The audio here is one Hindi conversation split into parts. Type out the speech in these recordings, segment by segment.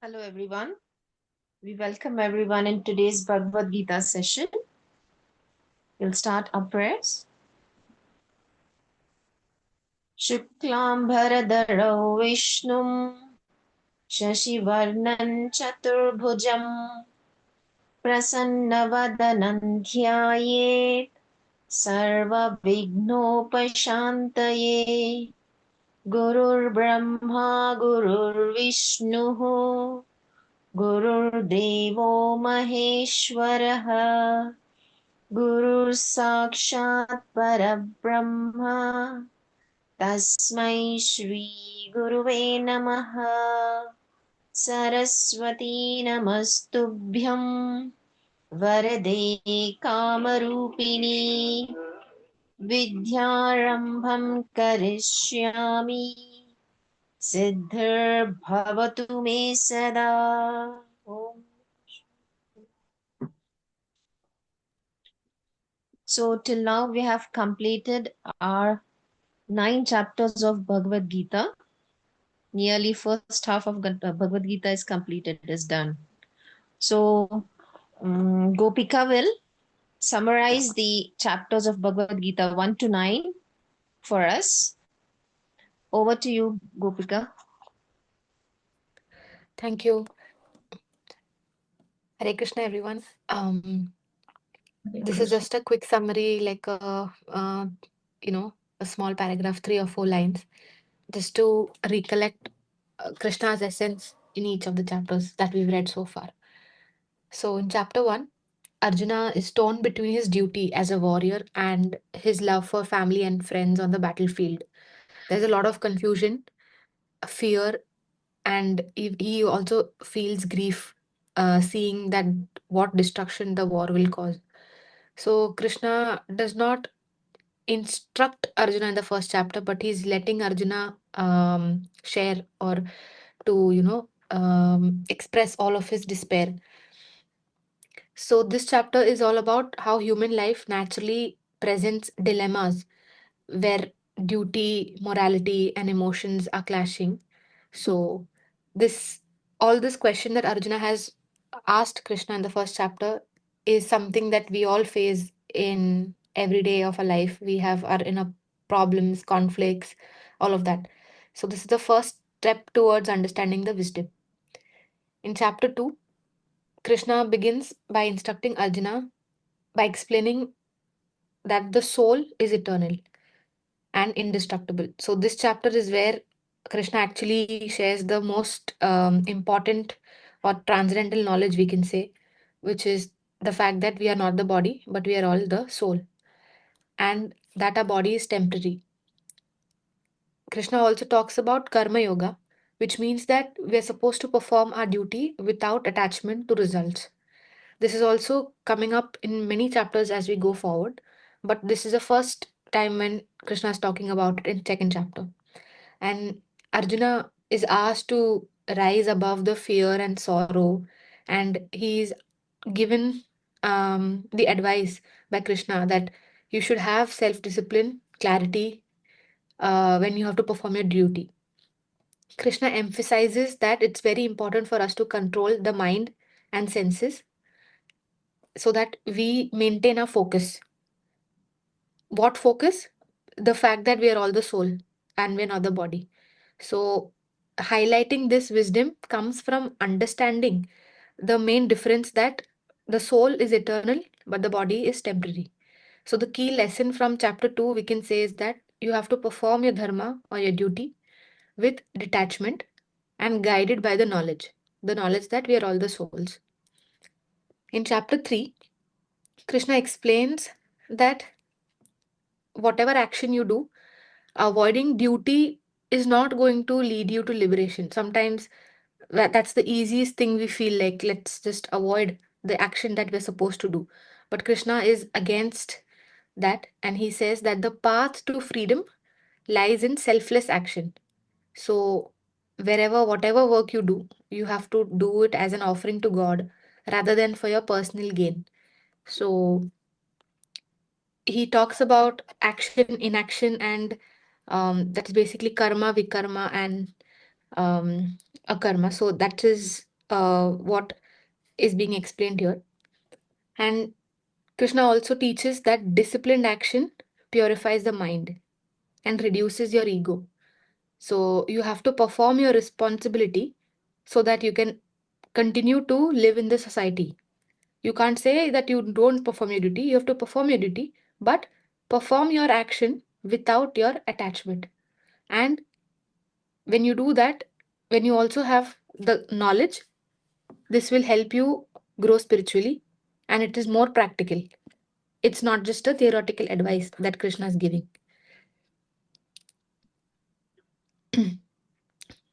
Hello, everyone. We welcome everyone in today's Bhagavad Gita session. We'll start our prayers. Shuklam Bharadaro Vishnum Shashivarnan Chaturbhujam Prasannavadanam Dhyayet Sarva Vignopashantaye Gurur Brahma Gurur Vishnu Gurur Devo Maheshwaraha Guru Sakshat Parabrahma Tasmai Shri Guruve Namaha Saraswati Namastubhyam Varade Kamarupini Vidyarambham Karishyami Siddhar Bhavatu Me Sada Om. So till now we have completed our 9 chapters of Bhagavad Gita. Nearly first half of Bhagavad Gita is completed, is done. So Gopika will summarize the chapters of Bhagavad Gita 1 to 9 for us. Over to you, Gopika. Thank you. Hare Krishna, everyone. This is just a quick summary, like a small paragraph, 3 or 4 lines, just to recollect Krishna's essence in each of the chapters that we've read so far. So, in chapter 1, Arjuna is torn between his duty as a warrior and his love for family and friends on the battlefield. There's a lot of confusion, fear, and he also feels grief, seeing that what destruction the war will cause. So Krishna does not instruct Arjuna in the first chapter, but he's letting Arjuna share or to express all of his despair. So this chapter is all about how human life naturally presents dilemmas where duty, morality, and emotions are clashing. So this all this question that Arjuna has asked Krishna in the first chapter is something that we all face in every day of our life. We have our inner problems, conflicts, all of that. So this is the first step towards understanding the wisdom. In chapter 2, Krishna begins by instructing Arjuna by explaining that the soul is eternal and indestructible. So this chapter is where Krishna actually shares the most important or transcendental knowledge, we can say, which is the fact that we are not the body, but we are all the soul, and that our body is temporary. Krishna also talks about karma yoga, which means that we are supposed to perform our duty without attachment to results. This is also coming up in many chapters as we go forward, but this is the first time when Krishna is talking about it in second chapter. And Arjuna is asked to rise above the fear and sorrow, and he is given the advice by Krishna that you should have self discipline, clarity when you have to perform your duty. Krishna emphasizes that it's very important for us to control the mind and senses so that we maintain our focus. What focus? The fact that we are all the soul and we're not the body. So, highlighting this wisdom comes from understanding the main difference that the soul is eternal, but the body is temporary. So, the key lesson from chapter 2 we can say is that you have to perform your dharma or your duty with detachment and guided by the knowledge that we are all the souls. In chapter 3, Krishna explains that whatever action you do, avoiding duty is not going to lead you to liberation. Sometimes that's the easiest thing we feel like, let's just avoid the action that we're supposed to do. But Krishna is against that, and he says that the path to freedom lies in selfless action. So, wherever, whatever work you do, you have to do it as an offering to God rather than for your personal gain. So, he talks about action, inaction, and that is basically karma, vikarma, and akarma. So, that is what is being explained here. And Krishna also teaches that disciplined action purifies the mind and reduces your ego. So you have to perform your responsibility so that you can continue to live in the society. You can't say that you don't perform your duty, you have to perform your duty, but perform your action without your attachment. And when you do that, when you also have the knowledge, this will help you grow spiritually and it is more practical. It's not just a theoretical advice that Krishna is giving.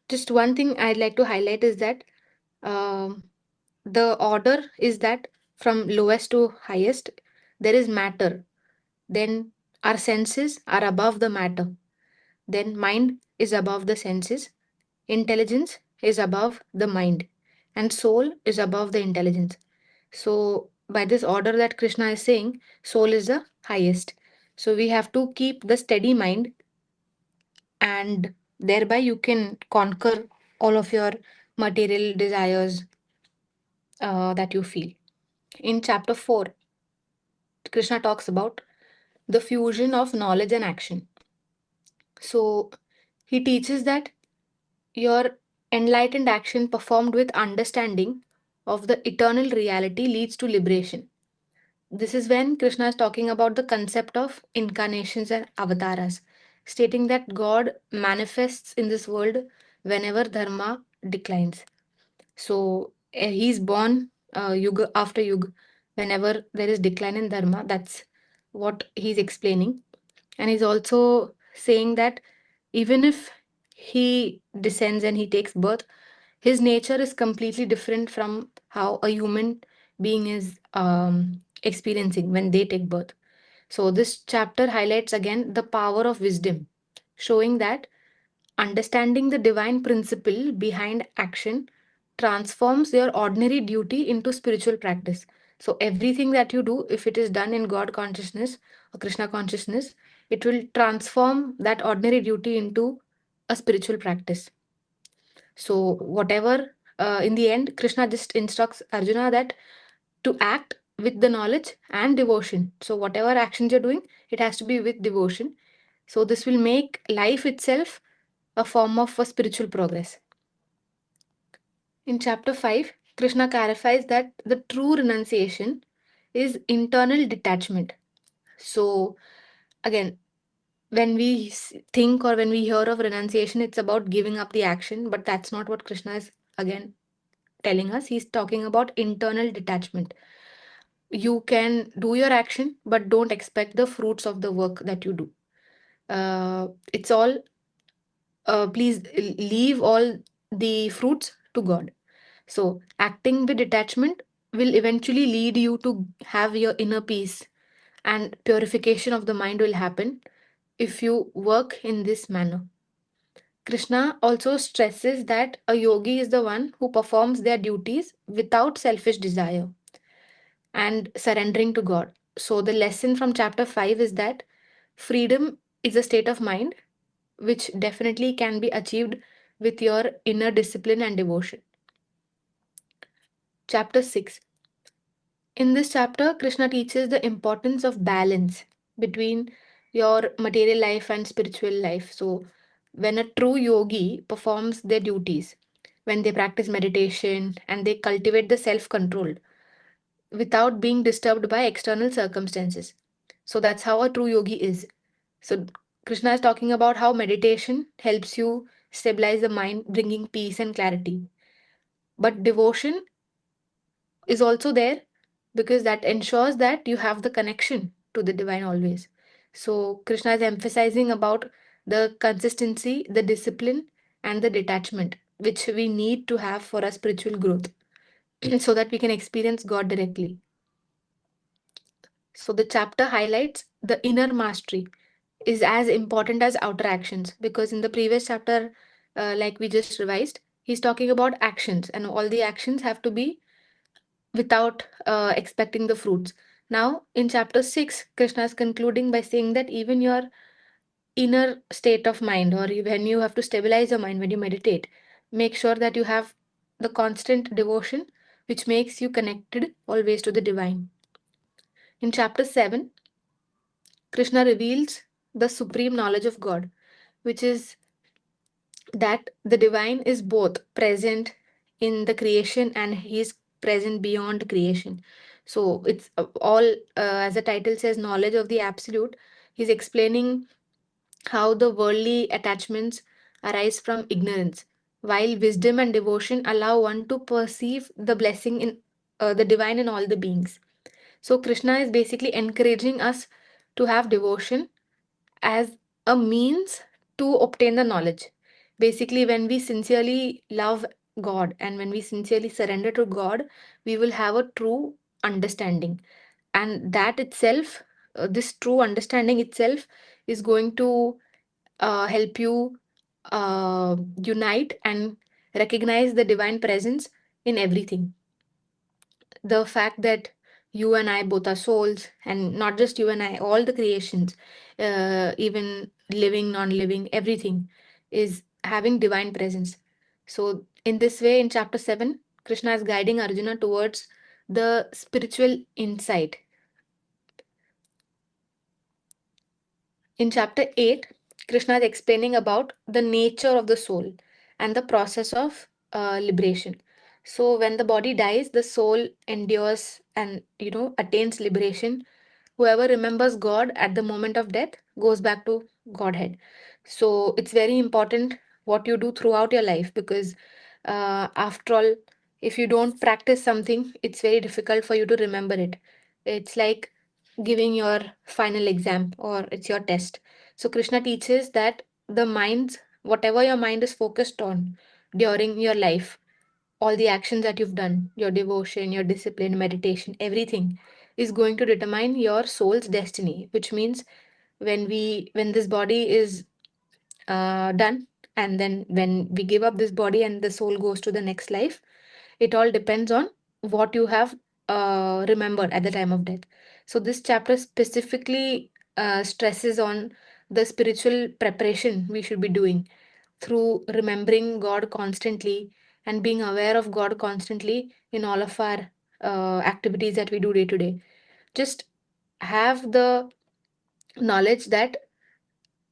Just one thing I'd like to highlight is that um, the order is that from lowest to highest, there is matter. Then our senses are above the matter. Then mind is above the senses. Intelligence is above the mind. And soul is above the intelligence. So, by this order that Krishna is saying, soul is the highest. So, we have to keep the steady mind, and thereby you can conquer all of your material desires that you feel. In chapter 4, Krishna talks about the fusion of knowledge and action. So, he teaches that your enlightened action performed with understanding of the eternal reality leads to liberation. This is when Krishna is talking about the concept of incarnations and avatars, stating that God manifests in this world whenever dharma declines. So he's born yuga after yuga, whenever there is decline in dharma. That's what he's explaining. And he's also saying that even if he descends and he takes birth, his nature is completely different from how a human being is experiencing when they take birth. So, this chapter highlights again the power of wisdom, showing that understanding the divine principle behind action transforms your ordinary duty into spiritual practice. So, everything that you do, if it is done in God consciousness or Krishna consciousness, it will transform that ordinary duty into a spiritual practice. So, whatever, in the end, Krishna just instructs Arjuna that to act with the knowledge and devotion. So, whatever actions you're doing, it has to be with devotion. So, this will make life itself a form of a spiritual progress. In chapter 5, Krishna clarifies that the true renunciation is internal detachment. So, again, when we think or when we hear of renunciation, it's about giving up the action, but that's not what Krishna is again telling us. He's talking about internal detachment. You can do your action, but don't expect the fruits of the work that you do. It's all, please leave all the fruits to God. So, acting with detachment will eventually lead you to have your inner peace, and purification of the mind will happen if you work in this manner. Krishna also stresses that a yogi is the one who performs their duties without selfish desire and surrendering to God. So, the lesson from chapter 5 is that freedom is a state of mind which definitely can be achieved with your inner discipline and devotion. Chapter 6. In this chapter, Krishna teaches the importance of balance between your material life and spiritual life. So, when a true yogi performs their duties, when they practice meditation and they cultivate the self control without being disturbed by external circumstances. So, that's how a true yogi is. So, Krishna is talking about how meditation helps you stabilize the mind, bringing peace and clarity. But devotion is also there because that ensures that you have the connection to the divine always. So, Krishna is emphasizing about the consistency, the discipline, and the detachment which we need to have for our spiritual growth so that we can experience God directly. So, the chapter highlights the inner mastery is as important as outer actions because in the previous chapter, like we just revised, he's talking about actions and all the actions have to be without expecting the fruits. Now, in chapter 6, Krishna is concluding by saying that even your inner state of mind, or when you have to stabilize your mind when you meditate, make sure that you have the constant devotion which makes you connected always to the divine. In chapter 7, Krishna reveals the supreme knowledge of God, which is that the divine is both present in the creation and he is present beyond creation. So it's all, as the title says, knowledge of the absolute. He's explaining how the worldly attachments arise from ignorance, while wisdom and devotion allow one to perceive the blessing in the divine in all the beings. So Krishna is basically encouraging us to have devotion as a means to obtain the knowledge. Basically, when we sincerely love God and when we sincerely surrender to God, we will have a true understanding. And that itself, this true understanding itself, is going to help you unite and recognize the divine presence in everything. The fact that you and I both are souls, and not just you and I, all the creations, even living, non living, everything is having divine presence. So, in this way, in chapter 7, Krishna is guiding Arjuna towards the spiritual insight. In chapter 8, Krishna is explaining about the nature of the soul and the process of liberation. So, when the body dies, the soul endures and attains liberation. Whoever remembers God at the moment of death goes back to Godhead. So it's very important what you do throughout your life, because after all, if you don't practice something, it's very difficult for you to remember it. It's like giving your final exam or it's your test. So Krishna teaches that the minds, whatever your mind is focused on during your life, all the actions that you've done, your devotion, your discipline, meditation, everything is going to determine your soul's destiny. Which means when this body is done, and then when we give up this body and the soul goes to the next life, it all depends on what you have remembered at the time of death. So this chapter specifically stresses on the spiritual preparation we should be doing through remembering God constantly and being aware of God constantly in all of our activities that we do day to day. Just have the knowledge that,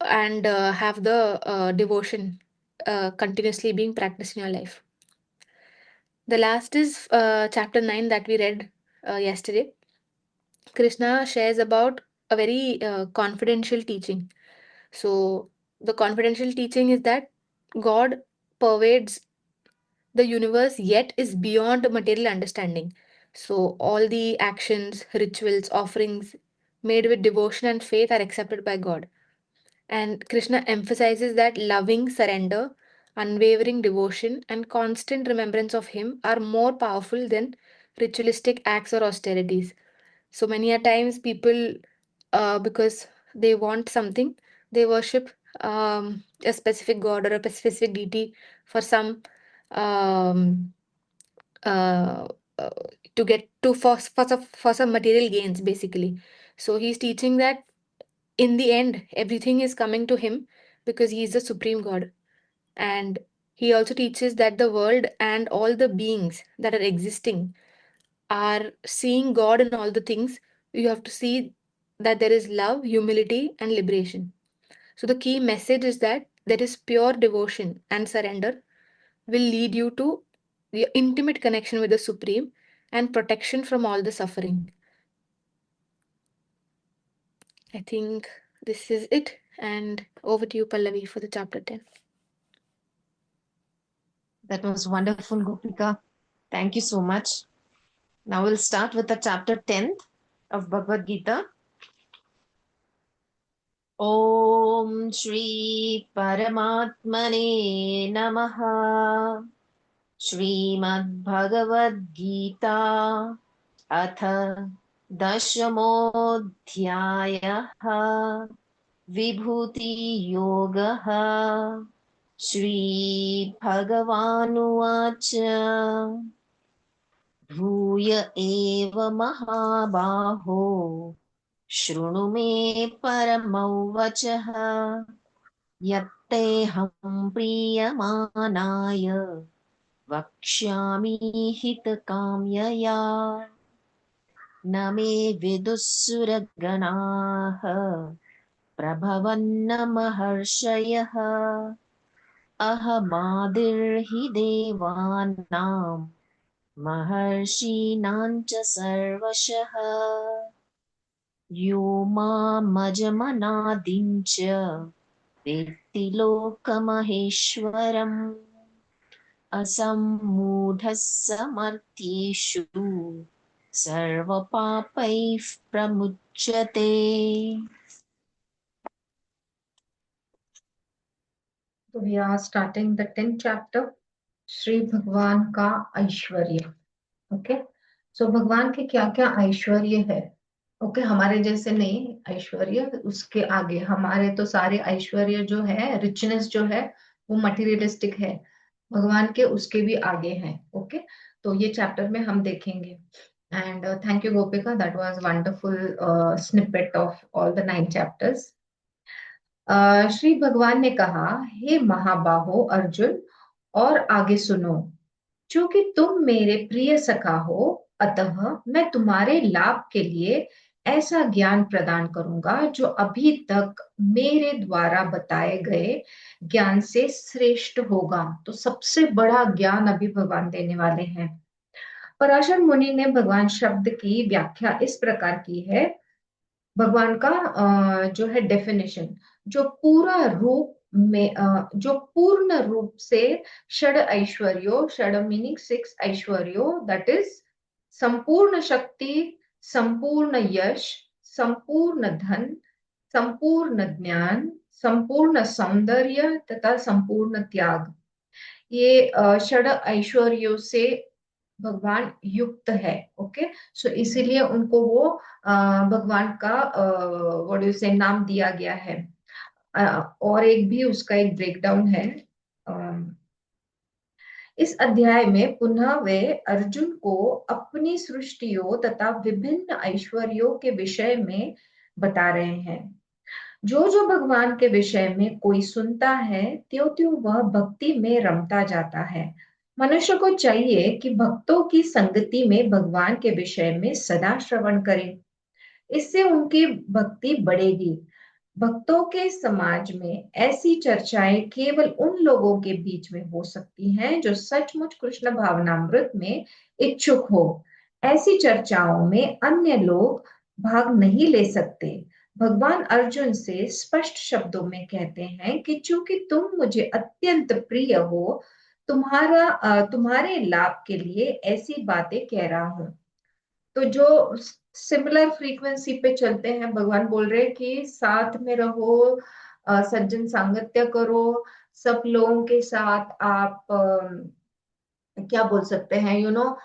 and have the devotion continuously being practiced in your life. The last is chapter 9 that we read yesterday. Krishna shares about a very confidential teaching. So, the confidential teaching is that God pervades the universe yet is beyond material understanding. So, all the actions, rituals, offerings made with devotion and faith are accepted by God. And Krishna emphasizes that loving surrender, unwavering devotion, and constant remembrance of Him are more powerful than ritualistic acts or austerities. So many a times people, because they want something, they worship a specific god or a specific deity for some um, uh, uh, to get to for some material gains basically. So he's teaching that in the end everything is coming to him because he is the supreme god. And he also teaches that the world and all the beings that are existing are seeing God in all the things. You have to see that there is love, humility, and liberation. So, the key message is that there is pure devotion and surrender will lead you to the intimate connection with the Supreme and protection from all the suffering. I think this is it. And over to you, Pallavi, for the chapter 10. That was wonderful, Gopika. Thank you so much. Now we'll start with the chapter 10th of Bhagavad Gita. Om Shri Paramatmane Namaha. Shrimad Bhagavad Gita अथ दशमोऽध्यायः विभूतियोगः श्रीभगवानुवाच भूय एव महाबाहो शृणु मे परमौ वचः यत्तेऽहं प्रीयमाणाय वक्ष्यामि हितकाम्यया न मे विदुःसुरगणाः प्रभवन्न महर्षयः अहमादिर्हि देवानां महर्षीणां च सर्वशः यो मामजमनादिं च वेत्ति लोकमहेश्वरम् असम्मूढः समर्थ्येषु सर्वपापैः प्रमुच्यते। So we are starting the 10th chapter, Shri भगवान का ऐश्वर्य। ओके, सो भगवान के क्या क्या ऐश्वर्य है। ओके, हमारे जैसे नहीं ऐश्वर्य, उसके आगे हमारे तो सारे ऐश्वर्य जो है, रिचनेस जो है वो मटेरियलिस्टिक है, भगवान के उसके भी आगे हैं। ओके, तो ये चैप्टर में हम देखेंगे। And thank you Gopika, that was wonderful snippet of all the 9 chapters. Shri भगवान ने कहा, हे महाबाहो अर्जुन, और आगे सुनो, क्योंकि तुम मेरे प्रिय सखा हो, अतः मैं तुम्हारे लाभ के लिए ऐसा ज्ञान प्रदान करूंगा जो अभी तक मेरे द्वारा बताए गए ज्ञान से श्रेष्ठ होगा। तो सबसे बड़ा ज्ञान अभी भगवान देने वाले हैं। पराशर मुनि ने भगवान शब्द की व्याख्या इस प्रकार की है। भगवान का जो है डेफिनेशन, जो पूरा रूप में जो पूर्ण रूप से षड ऐश्वर्यो, षड मीनिंग 6 ऐश्वर्यो, दैट इज संपूर्ण शक्ति, संपूर्ण यश, संपूर्ण धन, संपूर्ण ज्ञान, संपूर्ण सौंदर्य तथा संपूर्ण त्याग, ये षड ऐश्वर्यों से भगवान युक्त है। ओके, सो इसीलिए उनको वो भगवान का व्हाट डू यू से नाम दिया गया है। और एक भी उसका एक ब्रेकडाउन है। इस अध्याय में पुनः वे अर्जुन को अपनी सृष्टियों तथा विभिन्न ऐश्वर्यों के विषय में बता रहे हैं। जो जो भगवान के विषय में कोई सुनता है, त्यों त्यों वह भक्ति में रमता जाता है। मनुष्य को चाहिए कि भक्तों की संगति में भगवान के विषय में सदा श्रवण करे, इससे उनकी भक्ति बढ़ेगी। भक्तों के समाज में ऐसी चर्चाएं केवल उन लोगों के बीच में हो सकती हैं जो सचमुच कृष्ण भावनामृत में इच्छुक हो। ऐसी चर्चाओं में अन्य लोग भाग नहीं ले सकते। भगवान अर्जुन से स्पष्ट शब्दों में कहते हैं कि चूंकि तुम मुझे अत्यंत प्रिय हो, तुम्हारे लाभ के लिए ऐसी बातें कह रहा हूं। तो जो सिमिलर फ्रीक्वेंसी पे चलते हैं, भगवान बोल रहे हैं कि साथ में रहो, सज्जन सांगत्य करो, सब लोगों के साथ आप क्या बोल सकते हैं, यू नो,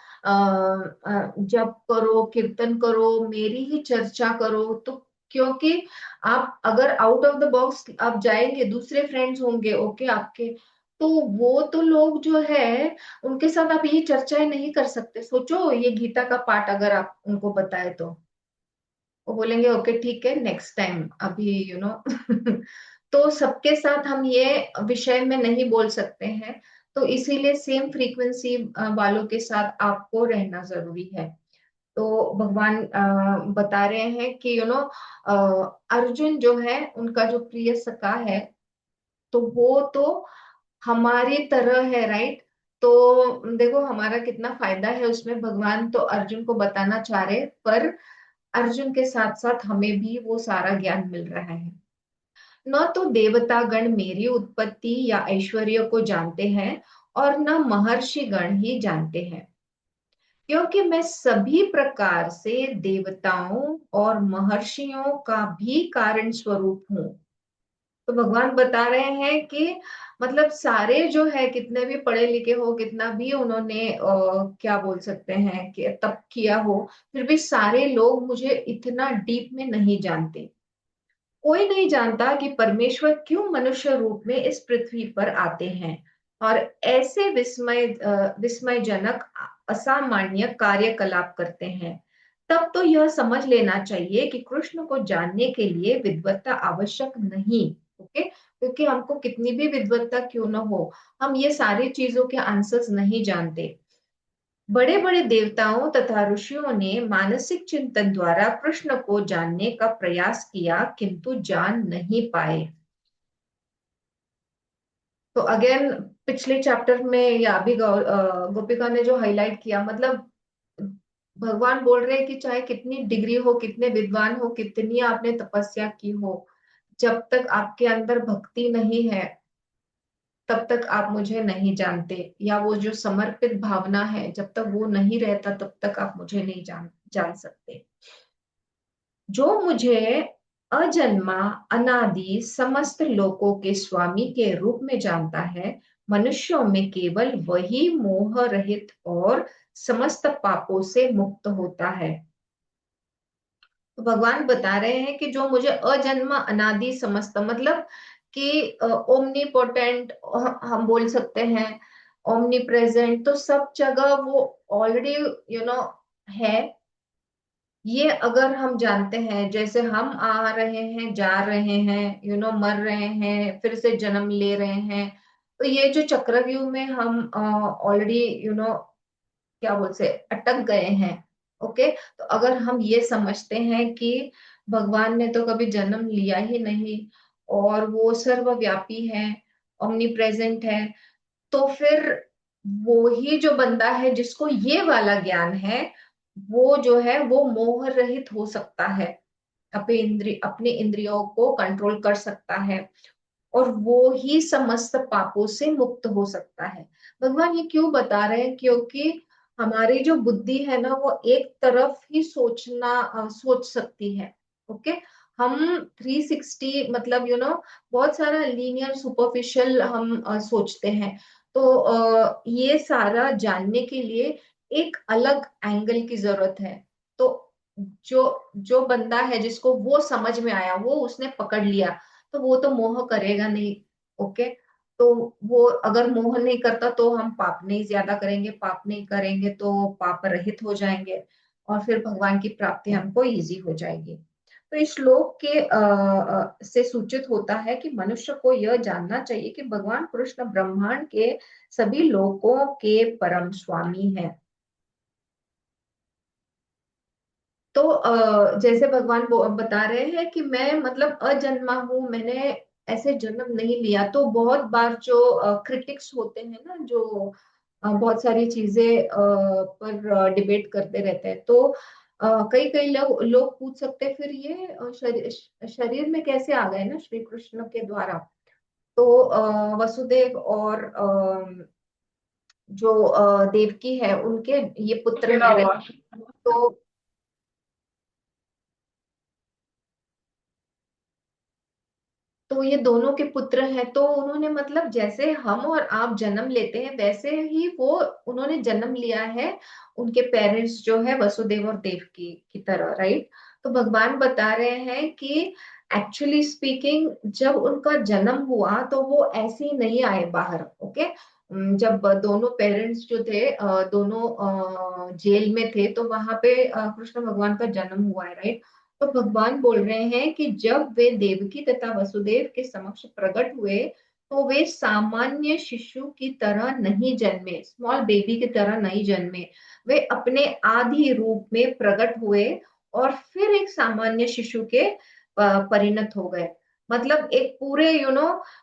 जप करो, कीर्तन करो, मेरी ही चर्चा करो। तो क्योंकि आप अगर आउट ऑफ द बॉक्स आप जाएंगे, दूसरे फ्रेंड्स होंगे ओके आपके, तो वो तो लोग जो है उनके साथ आप ये चर्चाएं नहीं कर सकते। सोचो ये गीता का पाठ अगर आप उनको बताए तो वो बोलेंगे ओके ठीक है नेक्स्ट टाइम, अभी यू नो तो सबके साथ हम ये विषय में नहीं बोल सकते हैं। तो इसीलिए सेम फ्रीक्वेंसी वालों के साथ आपको रहना जरूरी है। तो भगवान बता रहे हैं कि यू नो अर्जुन जो है उनका जो प्रिय सखा है, तो वो तो हमारी तरह है, राइट। तो देखो हमारा कितना फायदा है उसमें, भगवान तो अर्जुन को बताना चाह रहे, पर अर्जुन के साथ साथ हमें भी वो सारा ज्ञान मिल रहा है। न तो देवता गण मेरी उत्पत्ति या ऐश्वर्य को जानते हैं, और न महर्षि गण ही जानते हैं, क्योंकि मैं सभी प्रकार से देवताओं और महर्षियों का भी कारण स्वरूप हूँ। तो भगवान बता रहे हैं कि मतलब सारे जो है, कितने भी पढ़े लिखे हो, कितना भी उन्होंने क्या बोल सकते हैं कि तप किया हो, फिर भी सारे लोग मुझे इतना डीप में नहीं जानते। कोई नहीं जानता कि परमेश्वर क्यों मनुष्य रूप में इस पृथ्वी पर आते हैं और ऐसे विस्मयजनक असामान्य कार्यकलाप करते हैं। तब तो यह समझ लेना चाहिए कि कृष्ण को जानने के लिए विद्वत्ता आवश्यक नहीं, ओके, क्योंकि हमको कितनी भी विद्वत्ता क्यों ना हो, हम ये सारी चीजों के आंसर्स नहीं जानते। बड़े बड़े देवताओं तथा ऋषियों ने मानसिक चिंतन द्वारा कृष्ण को जानने का प्रयास किया किंतु जान नहीं पाए। तो अगेन पिछले चैप्टर में या अभी गोपिका ने जो हाईलाइट किया, मतलब भगवान बोल रहे हैं कि चाहे कितनी डिग्री हो, कितने विद्वान हो, कितनी आपने तपस्या की हो, जब तक आपके अंदर भक्ति नहीं है तब तक आप मुझे नहीं जानते, या वो जो समर्पित भावना है जब तक वो नहीं रहता तब तक आप मुझे नहीं जान सकते। जो मुझे अजन्मा अनादि समस्त लोकों के स्वामी के रूप में जानता है, मनुष्यों में केवल वही मोह रहित और समस्त पापों से मुक्त होता है। तो भगवान बता रहे हैं कि जो मुझे अजन्मा अनादि समस्त, मतलब कि ओमनी पोटेंट हम बोल सकते हैं, ओमनी प्रेजेंट, तो सब जगह वो ऑलरेडी है। ये अगर हम जानते हैं, जैसे हम आ रहे हैं जा रहे हैं, मर रहे हैं फिर से जन्म ले रहे हैं, तो ये जो चक्रव्यूह में हम ऑलरेडी क्या बोलते अटक गए हैं। ओके, तो अगर हम ये समझते हैं कि भगवान ने तो कभी जन्म लिया ही नहीं और वो सर्वव्यापी है, ओमनी प्रेजेंट है, तो फिर वो ही जो बंदा है जिसको ये वाला ज्ञान है, वो जो है वो मोह रहित हो सकता है, अपने इंद्रियों को कंट्रोल कर सकता है, और वो ही समस्त पापों से मुक्त हो सकता है। भगवान ये क्यों बता रहे हैं? क्योंकि हमारी जो बुद्धि है ना वो एक तरफ ही सोच सकती है। ओके, हम 360, मतलब बहुत सारा लीनियर सुपरफिशियल हम सोचते हैं। तो ये सारा जानने के लिए एक अलग एंगल की जरूरत है। तो जो जो बंदा है जिसको वो समझ में आया, वो उसने पकड़ लिया, तो वो तो मोह करेगा नहीं। ओके, तो वो अगर मोह नहीं करता तो हम पाप नहीं ज्यादा करेंगे, पाप नहीं करेंगे तो पाप रहित हो जाएंगे, और फिर भगवान की प्राप्ति हमको इजी हो जाएगी। तो इस श्लोक के से सूचित होता है कि मनुष्य को यह जानना चाहिए कि भगवान कृष्ण ब्रह्मांड के सभी लोकों के परम स्वामी हैं। तो जैसे भगवान बता रहे हैं कि मैं मतलब अजन्मा हूं, मैंने ऐसे जन्म नहीं लिया। तो बहुत बार जो क्रिटिक्स होते हैं ना, जो बहुत सारी चीजें पर डिबेट करते रहते हैं, तो कई कई लोग पूछ सकते हैं फिर ये शरीर में कैसे आ गए ना श्री कृष्ण के द्वारा। तो वसुदेव और जो देवकी है उनके ये पुत्र हैं, right? तो ये दोनों के पुत्र हैं, तो उन्होंने मतलब जैसे हम और आप जन्म लेते हैं वैसे ही वो उन्होंने जन्म लिया है, उनके पेरेंट्स जो है वसुदेव और देवकी की तरह, राइट। तो भगवान बता रहे हैं कि एक्चुअली स्पीकिंग जब उनका जन्म हुआ तो वो ऐसे ही नहीं आए बाहर। ओके, जब दोनों पेरेंट्स जो थे दोनों जेल में थे, तो वहां पे कृष्ण भगवान का जन्म हुआ है, राइट। तो भगवान बोल रहे हैं कि जब वे देवकी तथा वसुदेव के समक्ष प्रकट हुए तो वे सामान्य शिशु की तरह नहीं जन्मे, स्मॉल बेबी की तरह नहीं जन्मे। वे अपने आदि रूप में प्रकट हुए और फिर एक सामान्य शिशु के परिणत हो गए। मतलब एक पूरे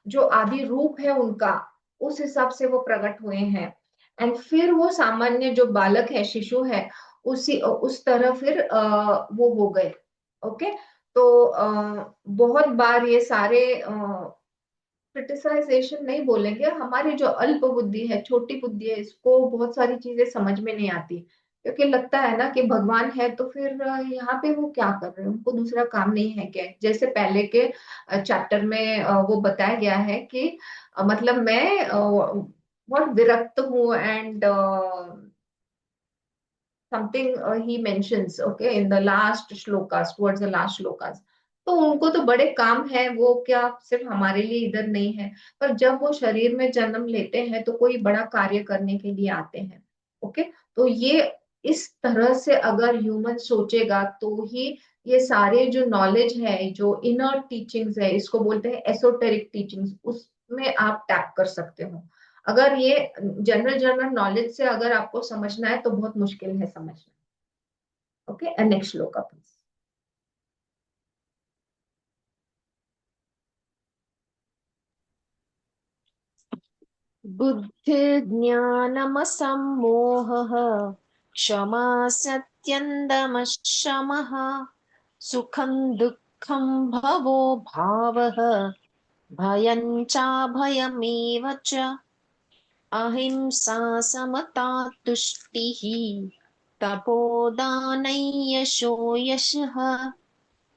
जो आदि रूप है उनका, उस हिसाब से वो प्रकट हुए हैं, एंड फिर वो सामान्य जो बालक है, शिशु है, उस तरह फिर वो हो गए। ओके, तो बहुत बार ये सारे क्रिटिसाइजेशन नहीं बोलेंगे, हमारी जो अल्प बुद्धि है, छोटी बुद्धि है, इसको बहुत सारी चीजें समझ में नहीं आती, क्योंकि लगता है ना कि भगवान है तो फिर यहाँ पे वो क्या कर रहे हैं, उनको दूसरा काम नहीं है क्या? जैसे पहले के चैप्टर में वो बताया गया है कि मतलब मैं बहुत विरक्त हूँ, and something he mentions, okay, in the last shlokas, towards the last shlokas। तो उनको तो बड़े काम है, वो क्या सिर्फ हमारे लिए इधर नहीं है, पर जब वो शरीर में जन्म लेते हैं तो कोई बड़ा कार्य करने के लिए आते हैं। ओके, तो ये इस तरह से अगर ह्यूमन सोचेगा तो ही ये सारे जो नॉलेज है, जो इनर टीचिंग्स है, इसको बोलते हैं एसोटेरिक टीचिंग्स, उसमें आप टैप कर सकते हो। अगर ये जनरल जनरल नॉलेज से अगर आपको समझना है तो बहुत मुश्किल है समझना। Okay, next shloka please. बुद्धिर्ज्ञानमसम्मोहः क्षमा सत्यन्दमः शमः सुखं दुःखं भवो भावः भयं चाभयमेव च अहिंसा समता तुष्टिः तपोदानयशो यशः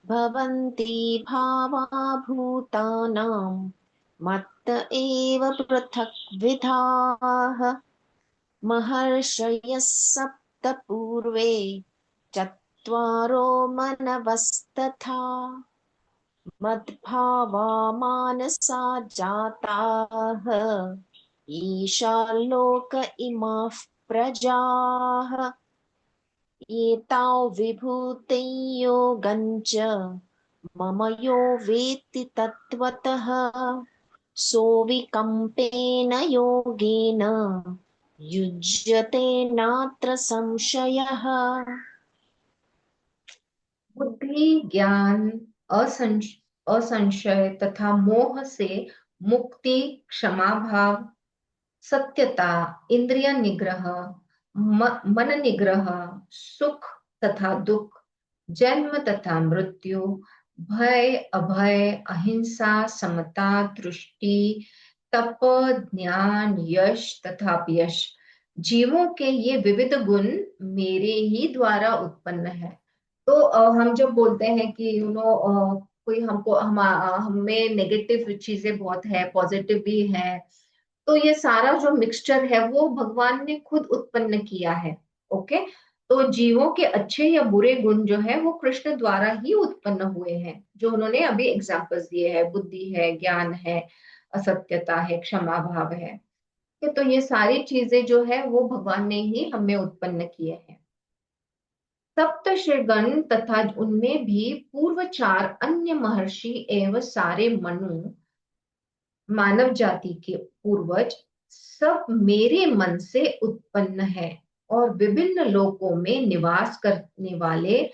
भवन्ति भावा भूतानां मत्त एव पृथक्विधाः महर्षयः सप्त पूर्वे चत्वारो मनवस्तथा मद्भावा मानसा जाताः ईशा लोक इमाः प्रजाः एताव विभूतिं योगञ्च मम यो वेत्ति तत्त्वतः सोऽविकम्पेन योगेन युज्यते नात्र संशयः। बुद्धि, ज्ञान, असंशय तथा मोह से मुक्ति, क्षमा भाव, सत्यता, इंद्रिय निग्रह, मन निग्रह, सुख तथा दुख, जन्म तथा मृत्यु, भय अभय, अहिंसा, समता, दृष्टि, तप, ज्ञान, यश तथा अपयश, जीवों के ये विविध गुण मेरे ही द्वारा उत्पन्न है। तो हम जब बोलते हैं कि कोई हमको हमें नेगेटिव चीजें बहुत है, पॉजिटिव भी है, तो ये सारा जो मिक्सचर है वो भगवान ने खुद उत्पन्न किया है। ओके, तो जीवों के अच्छे या बुरे गुण जो है वो कृष्ण द्वारा ही उत्पन्न हुए हैं, जो उन्होंने अभी एग्जाम्पल्स दिए हैं, बुद्धि है, ज्ञान है, असत्यता है, क्षमा भाव है। तो ये सारी चीजें जो है वो भगवान ने ही हमें उत्पन्न किए हैं। सप्तर्षिगण तथा उनमें भी पूर्व चार अन्य महर्षि एवं सारे मनु, मानव जाति के पूर्वज, सब मेरे मन से उत्पन्न है और विभिन्न लोकों में निवास करने वाले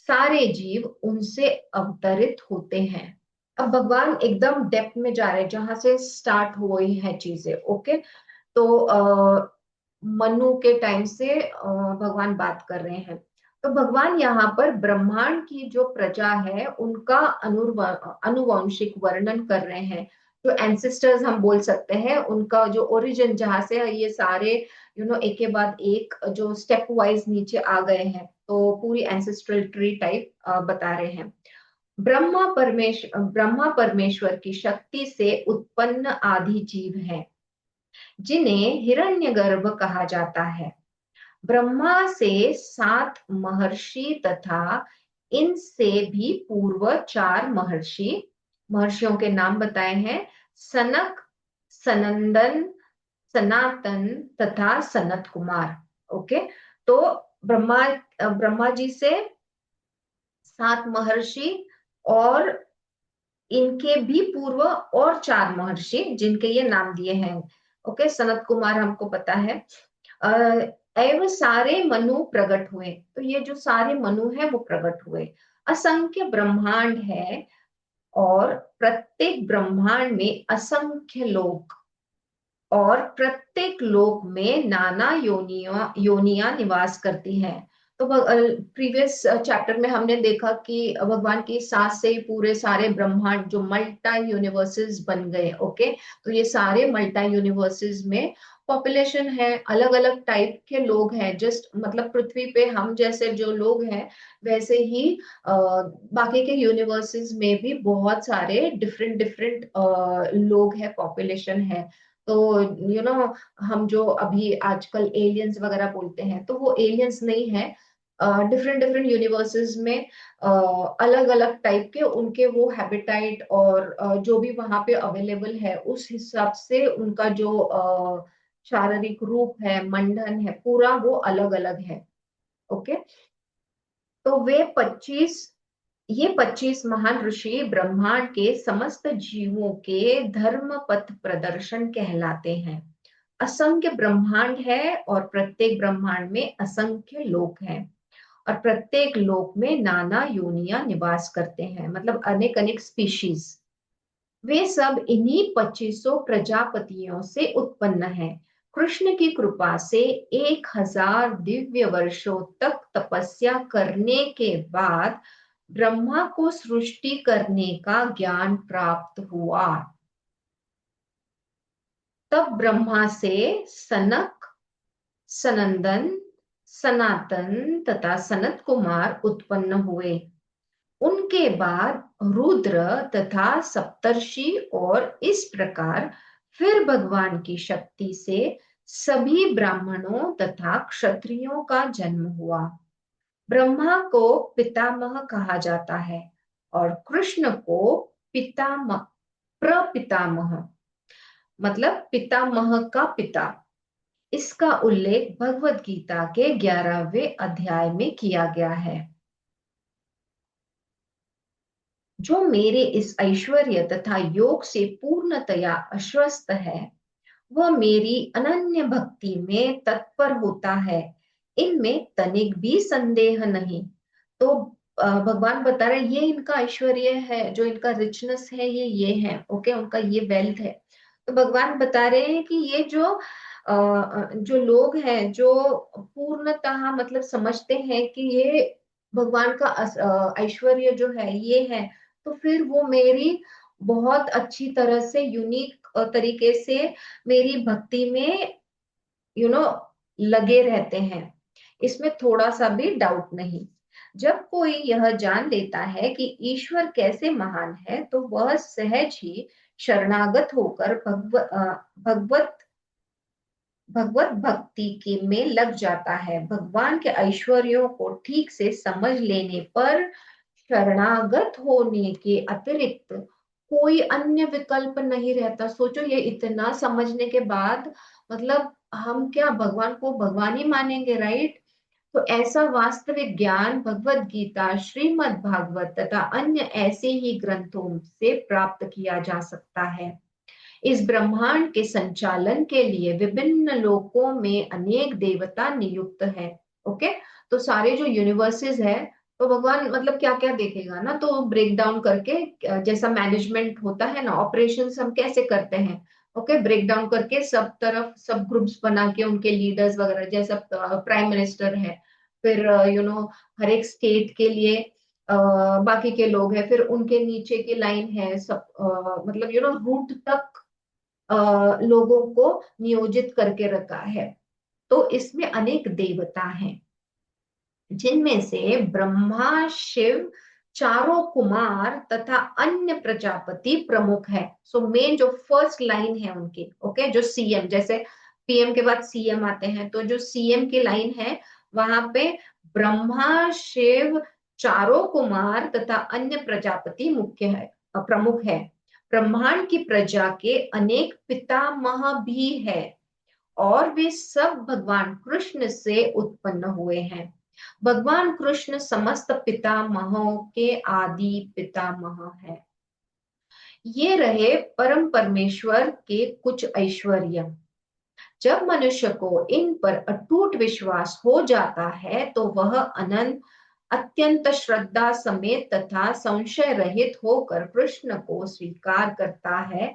सारे जीव उनसे अवतरित होते हैं। अब भगवान एकदम डेप्थ में जा रहे हैं, जहां से स्टार्ट हुई है चीजें। ओके, तो मनु के टाइम से भगवान बात कर रहे हैं। तो भगवान यहाँ पर ब्रह्मांड की जो प्रजा है उनका अनुवांशिक वर्णन कर रहे हैं। जो एंसेस्टर्स हम बोल सकते हैं, उनका जो ओरिजिन, जहां से ये सारे एक के बाद एक जो स्टेप वाइज नीचे आ गए हैं, तो पूरी एंसेस्ट्रल ट्री टाइप बता रहे हैं। ब्रह्मा परमेश्वर की शक्ति से उत्पन्न आदि जीव हैं, जिन्हें हिरण्यगर्भ कहा जाता है। ब्रह्मा से 7 महर्षि तथा इनसे भी पूर्व 4 महर्षियों के नाम बताए हैं। सनक, सनंदन, सनातन तथा सनत कुमार। ओके, तो ब्रह्मा ब्रह्मा जी से 7 महर्षि और इनके भी पूर्व और 4 महर्षि जिनके ये नाम दिए हैं। ओके, सनत कुमार हमको पता है। एवं सारे मनु प्रकट हुए, तो ये जो सारे मनु है वो प्रकट हुए। असंख्य ब्रह्मांड है और प्रत्येक ब्रह्मांड में असंख्य लोक, और प्रत्येक लोक में नाना योनियां निवास करती हैं। तो प्रीवियस चैप्टर में हमने देखा कि भगवान की सांस से ही पूरे सारे ब्रह्मांड जो मल्टा यूनिवर्सेस बन गए। ओके, तो ये सारे मल्टा यूनिवर्सेस में पॉपुलेशन है, अलग अलग टाइप के लोग हैं। जस्ट मतलब पृथ्वी पे हम जैसे जो लोग हैं, वैसे ही बाकी के यूनिवर्सेस में भी बहुत सारे डिफरेंट डिफरेंट लोग हैं, पॉपुलेशन है। तो हम जो अभी आजकल एलियंस वगैरह बोलते हैं, तो वो एलियंस नहीं है। डिफरेंट डिफरेंट यूनिवर्सेस में अलग अलग टाइप के उनके वो हैबिटाइट और जो भी वहां पे अवेलेबल है, उस हिसाब से उनका जो शारीरिक रूप है, मंडन है, पूरा वो अलग अलग है। ओके, तो ये 25 महान ऋषि ब्रह्मांड के समस्त जीवों के धर्म पथ प्रदर्शन कहलाते हैं। असंख्य ब्रह्मांड है और प्रत्येक ब्रह्मांड में असंख्य लोक हैं और प्रत्येक लोक में नाना योनियां निवास करते हैं, मतलब अनेक अनेक स्पीशीज। वे सब इन्हीं 2500 प्रजापतियों से उत्पन्न हैं। कृष्ण की कृपा से 1000 दिव्य वर्षों तक तपस्या करने के बाद ब्रह्मा को सृष्टि करने का ज्ञान प्राप्त हुआ। तब ब्रह्मा से सनक, सनंदन, सनातन तथा सनत कुमार उत्पन्न हुए। उनके बाद रुद्र तथा सप्तर्षि और इस प्रकार फिर भगवान की शक्ति से सभी ब्राह्मणों तथा क्षत्रियों का जन्म हुआ। ब्रह्मा को पितामह कहा जाता है और कृष्ण को पितामह, प्रपितामह, मतलब पितामह का पिता। इसका उल्लेख भगवत गीता के 11वें अध्याय में किया गया है। जो मेरे इस ऐश्वर्य तथा योग से पूर्णतया आश्वस्त है, वह मेरी अनन्य भक्ति में तत्पर होता है, इनमें तनिक भी संदेह नहीं। तो भगवान बता रहे ये इनका ऐश्वर्य है, जो इनका रिचनेस है ये है, ओके, उनका ये वेल्थ है। तो भगवान बता रहे हैं कि ये जो लोग हैं जो पूर्णतः मतलब समझते हैं कि ये भगवान का ऐश्वर्य जो है ये है, तो फिर वो मेरी बहुत अच्छी तरह से यूनिक तरीके से मेरी भक्ति में लगे रहते हैं। इसमें थोड़ा सा भी डाउट नहीं। जब कोई यह जान लेता है कि ईश्वर कैसे महान है, तो वह सहज ही शरणागत होकर भगवत भक्ति के में लग जाता है। भगवान के ऐश्वर्यों को ठीक से समझ लेने पर शरणागत होने के अतिरिक्त कोई अन्य विकल्प नहीं रहता। सोचो, ये इतना समझने के बाद मतलब हम क्या भगवान को भगवान ही मानेंगे, राइट? तो ऐसा वास्तविक ज्ञान भगवत गीता, श्रीमद् भागवत तथा अन्य ऐसे ही ग्रंथों से प्राप्त किया जा सकता है। इस ब्रह्मांड के संचालन के लिए विभिन्न लोकों में अनेक देवता नियुक्त है। ओके, तो सारे जो यूनिवर्सेस है, तो भगवान मतलब क्या क्या देखेगा ना, तो ब्रेक डाउन करके जैसा मैनेजमेंट होता है ना, ऑपरेशंस हम कैसे करते हैं, ओके, ब्रेक डाउन करके सब तरफ सब ग्रुप्स बना के उनके लीडर्स वगैरह, जैसा प्राइम मिनिस्टर है, फिर हर एक स्टेट के लिए बाकी के लोग हैं, फिर उनके नीचे की लाइन है सब, मतलब रूट तक लोगों को नियोजित करके रखा है। तो इसमें अनेक देवता हैं, जिनमें से ब्रह्मा, शिव, चारों कुमार तथा अन्य प्रजापति प्रमुख है। सो मेन जो फर्स्ट लाइन है उनकी, ओके, जो सीएम, जैसे पीएम के बाद सीएम आते हैं, तो जो सीएम की लाइन है वहां पे ब्रह्मा, शिव, चारों कुमार तथा अन्य प्रजापति मुख्य है, प्रमुख है। ब्रह्मांड की प्रजा के अनेक पितामह भी है और वे सब भगवान कृष्ण से उत्पन्न हुए हैं। भगवान कृष्ण समस्त पितामहों के आदि पितामह है। ये रहे परम परमेश्वर के कुछ ऐश्वर्य। जब मनुष्य को इन पर अटूट विश्वास हो जाता है, तो वह अनंत अत्यंत श्रद्धा समेत तथा संशय रहित होकर कृष्ण को स्वीकार करता है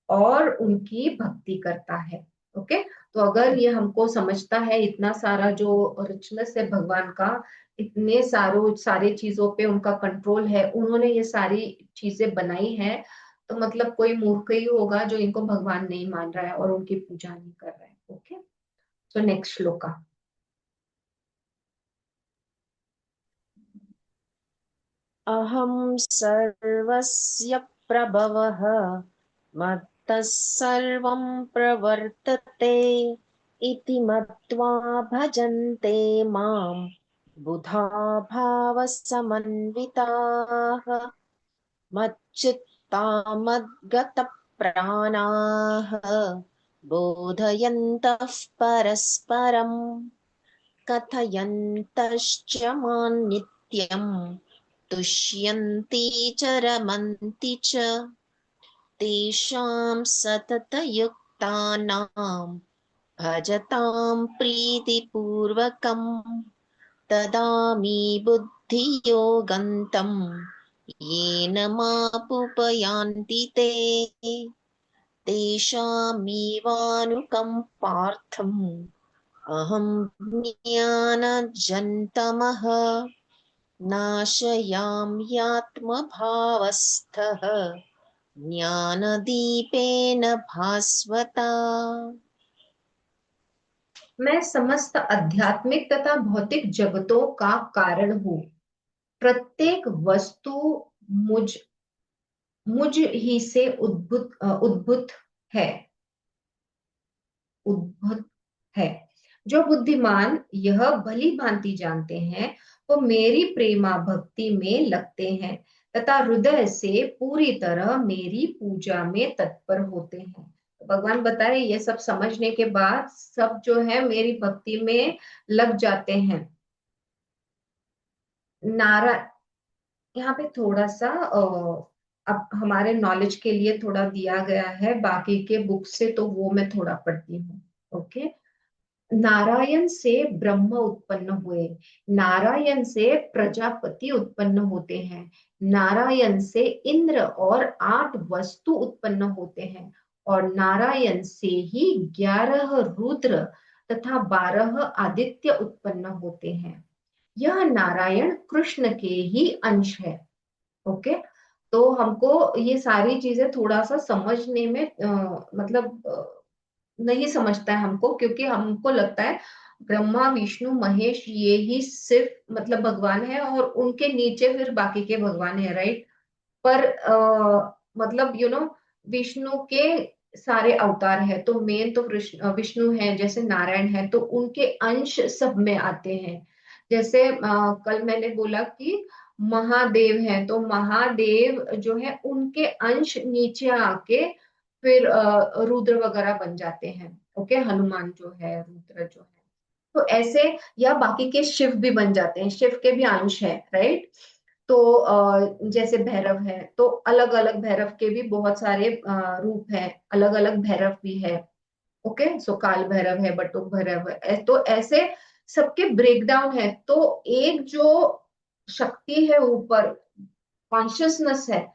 और उनकी भक्ति करता है। ओके, तो अगर ये हमको समझता है, इतना सारा जो रिचनेस है भगवान का, इतने सारे चीजों पे उनका कंट्रोल है, उन्होंने ये सारी चीजें बनाई है, तो मतलब कोई मूर्ख ही होगा जो इनको भगवान नहीं मान रहा है और उनकी पूजा नहीं कर रहा है। Okay, so next shloka. अहं सर्वस्य प्रभवः मत्तः सर्वं प्रवर्तते इति मत्वा भजन्ते मां बुधा भावसमन्विताः मच्चित्ता मद्गतप्राणाः बोधयन्तः परस्परम् कथयन्तश्च मां नित्यं तुष्यन्ति च रमन्ति च तेषां सततयुक्तानां भजतां प्रीतिपूर्वकं ददामि बुद्धियोगन्तं येन मापुपयान्ति ते तेषामेवानुकम्पार्थम् अहं ज्ञानजन्तमः नाशयाम्यात्मभावस्थः ज्ञानदीपेन भास्वता। मैं समस्त आध्यात्मिक तथा भौतिक जगतों का कारण हूँ। प्रत्येक वस्तु मुझ मुझ ही से उद्भूत है उद्भूत है। जो बुद्धिमान यह भली भांति जानते हैं वो मेरी प्रेमा भक्ति में लगते हैं तथा हृदय से पूरी तरह मेरी पूजा में तत्पर होते हैं। तो भगवान बता रहे ये सब समझने के बाद सब जो है मेरी भक्ति में लग जाते हैं। नारा यहाँ पे थोड़ा सा अब हमारे नॉलेज के लिए थोड़ा दिया गया है बाकी के बुक से, तो वो मैं थोड़ा पढ़ती हूँ। ओके। नारायण से ब्रह्म उत्पन्न हुए, नारायण से प्रजापति उत्पन्न होते हैं, नारायण से इंद्र और 8 वस्तु उत्पन्न होते हैं और नारायण से ही 11 रुद्र तथा 12 आदित्य उत्पन्न होते हैं। यह नारायण कृष्ण के ही अंश है। ओके। तो हमको ये सारी चीजें थोड़ा सा समझने में मतलब नहीं समझता है हमको, क्योंकि हमको लगता है ब्रह्मा विष्णु महेश ये ही सिर्फ मतलब भगवान है और उनके नीचे फिर बाकी के भगवान है, राइट। पर मतलब विष्णु के सारे अवतार है तो मेन तो विष्णु है, जैसे नारायण है तो उनके अंश सब में आते हैं। जैसे कल मैंने बोला कि महादेव है तो महादेव जो है उनके अंश नीचे आके फिर रुद्र वगैरह बन जाते हैं। ओके। हनुमान जो है रुद्र जो है, तो ऐसे या बाकी के शिव भी बन जाते हैं, शिव के भी अंश है, राइट। तो जैसे भैरव है तो अलग अलग भैरव के भी बहुत सारे रूप है, अलग अलग भैरव भी है। ओके। सो काल भैरव है, बटुक भैरव है, तो ऐसे सबके ब्रेकडाउन है। तो एक जो शक्ति है ऊपर, कॉन्शियसनेस है,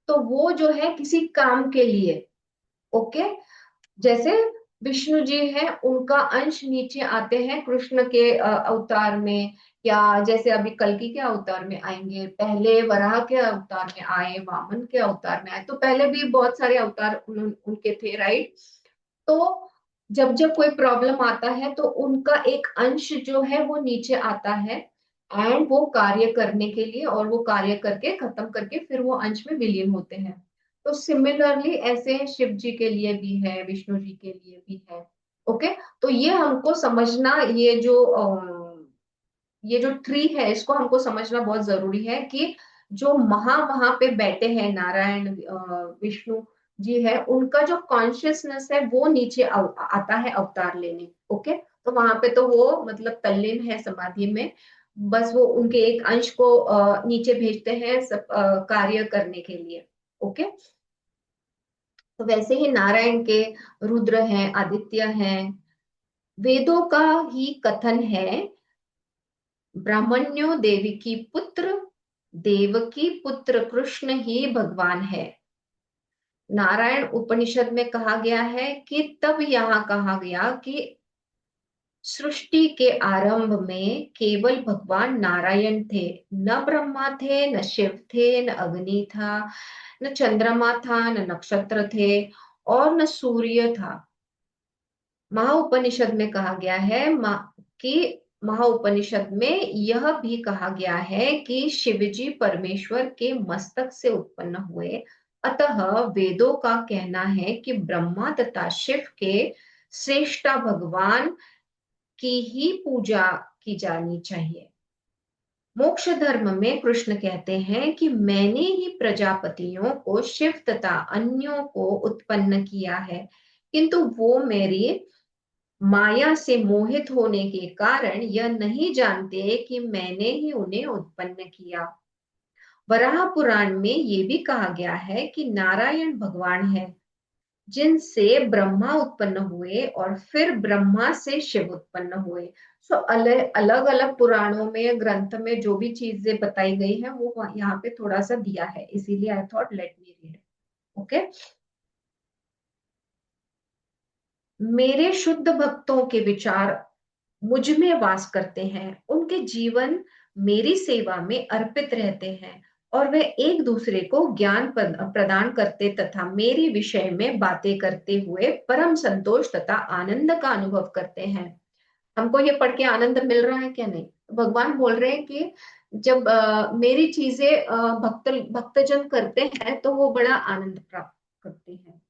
तो वो जो है किसी काम के लिए। ओके। जैसे विष्णु जी हैं उनका अंश नीचे आते हैं कृष्ण के अवतार में, या जैसे अभी कल्कि के अवतार में आएंगे, पहले वराह के अवतार में आए, वामन के अवतार में आए, तो पहले भी बहुत सारे अवतार उनके थे, राइट। तो जब जब कोई प्रॉब्लम आता है तो उनका एक अंश जो है वो नीचे आता है एंड वो कार्य करने के लिए, और वो कार्य करके खत्म करके फिर वो अंश में विलीन होते हैं। तो सिमिलरली ऐसे शिव जी के लिए भी है, विष्णु जी के लिए भी है। ओके। तो ये हमको समझना, ये जो ट्री है इसको हमको समझना बहुत जरूरी है कि जो वहां पे बैठे हैं नारायण विष्णु जी है, उनका जो कॉन्शियसनेस है वो नीचे आता है अवतार लेने। ओके। तो वहां पे तो वो मतलब तल्लीन है समाधि में, बस वो उनके एक अंश को नीचे भेजते हैं सब कार्य करने के लिए। ओके। तो वैसे ही नारायण के रुद्र हैं, आदित्य हैं। वेदों का ही कथन है ब्राह्मण्यो देवकी पुत्र, देवकी पुत्र कृष्ण ही भगवान है। नारायण उपनिषद में कहा गया है कि तब यहाँ कहा गया कि सृष्टि के आरंभ में केवल भगवान नारायण थे, न ब्रह्मा थे, न शिव थे, न अग्नि था, न चंद्रमा था, न नक्षत्र थे और न सूर्य था। महाउपनिषद में कहा गया है कि महाउपनिषद में यह भी कहा गया है कि शिवजी परमेश्वर के मस्तक से उत्पन्न हुए। अतः वेदों का कहना है कि ब्रह्मा तथा शिव के श्रेष्ठा भगवान की ही पूजा की जानी चाहिए। मोक्ष धर्म में कृष्ण कहते हैं कि मैंने ही प्रजापतियों को शिव तथा अन्यों को उत्पन्न किया है, किंतु वो मेरी माया से मोहित होने के कारण यह नहीं जानते कि मैंने ही उन्हें उत्पन्न किया। वराह पुराण में ये भी कहा गया है कि नारायण भगवान है, जिनसे ब्रह्मा उत्पन्न हुए और फिर ब्रह्मा से शिव उत्पन्न हुए। सो अलग अलग अलग पुराणों में, ग्रंथ में जो भी चीजें बताई गई है वो यहाँ पे थोड़ा सा दिया है, इसीलिए I thought let me read. Okay. मेरे शुद्ध भक्तों के विचार मुझ में वास करते हैं, उनके जीवन मेरी सेवा में अर्पित रहते हैं और वे एक दूसरे को ज्ञान प्रदान करते तथा मेरे विषय में बातें करते हुए परम संतोष तथा आनंद का अनुभव करते हैं। हमको ये पढ़ के आनंद मिल रहा है क्या? नहीं। भगवान बोल रहे हैं कि जब मेरी चीजें भक्तजन करते हैं तो वो बड़ा आनंद प्राप्त करते हैं।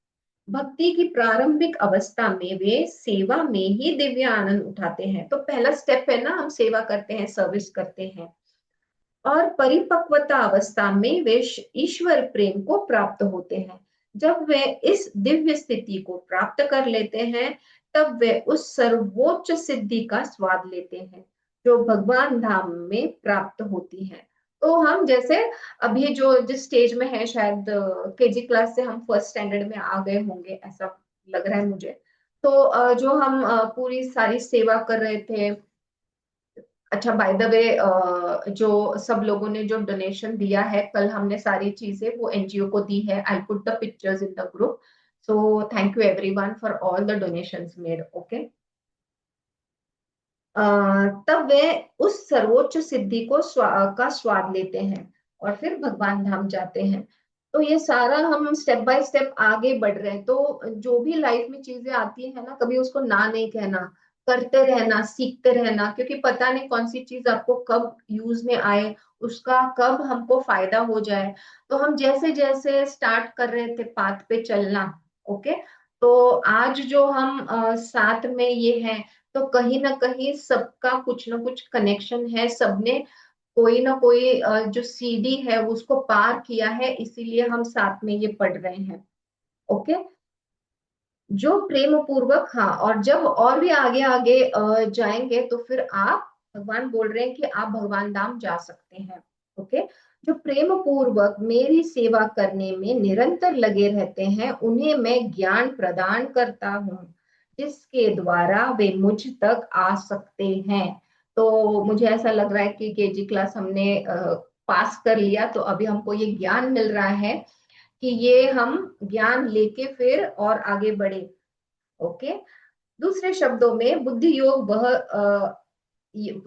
भक्ति की प्रारंभिक अवस्था में वे सेवा में ही दिव्य आनंद उठाते हैं। तो पहला स्टेप है ना, हम सेवा करते हैं, सर्विस करते हैं। और परिपक्वता अवस्था में वे ईश्वर प्रेम को प्राप्त होते हैं। जब वे इस दिव्य स्थिति को प्राप्त कर लेते हैं, तब वे उस सर्वोच्च सिद्धि का स्वाद लेते हैं जो भगवान धाम में प्राप्त होती है। तो हम जैसे अभी जो जिस स्टेज में है, शायद केजी क्लास से हम फर्स्ट स्टैंडर्ड में आ गए होंगे, ऐसा लग रहा है मुझे। तो जो हम पूरी सारी सेवा कर रहे थे। अच्छा, बाय द वे, जो सब लोगों ने जो डोनेशन दिया है, कल हमने सारी चीजें वो एनजीओ को दी है। I put the pictures in the group. So thank you everyone for all the donations made. Okay. तब वे उस सर्वोच्च सिद्धि को का स्वाद लेते हैं और फिर भगवान धाम जाते हैं। तो ये सारा हम स्टेप बाय स्टेप आगे बढ़ रहे हैं। तो जो भी लाइफ में चीजें आती है ना, कभी उसको ना नहीं कहना, करते रहना, सीखते रहना, क्योंकि पता नहीं कौन सी चीज आपको कब यूज में आए, उसका कब हमको फायदा हो जाए। तो हम जैसे जैसे स्टार्ट कर रहे थे पाथ पे चलना। ओके। तो आज जो हम साथ में ये हैं, तो कहीं ना कहीं सबका कुछ ना कुछ कनेक्शन है। सबने कोई ना कोई जो सीडी है उसको पार किया है, इसीलिए हम साथ में ये पढ़ रहे हैं। ओके। जो प्रेम पूर्वक, हाँ, और जब और भी आगे आगे जाएंगे तो फिर आप, भगवान बोल रहे हैं कि आप भगवान धाम जा सकते हैं। ओके। जो प्रेम पूर्वक मेरी सेवा करने में निरंतर लगे रहते हैं, उन्हें मैं ज्ञान प्रदान करता हूँ, जिसके द्वारा वे मुझ तक आ सकते हैं। तो मुझे ऐसा लग रहा है कि केजी क्लास हमने पास कर लिया, तो अभी हमको ये ज्ञान मिल रहा है कि ये हम ज्ञान लेके फिर और आगे बढ़े। ओके। दूसरे शब्दों में बुद्धि योग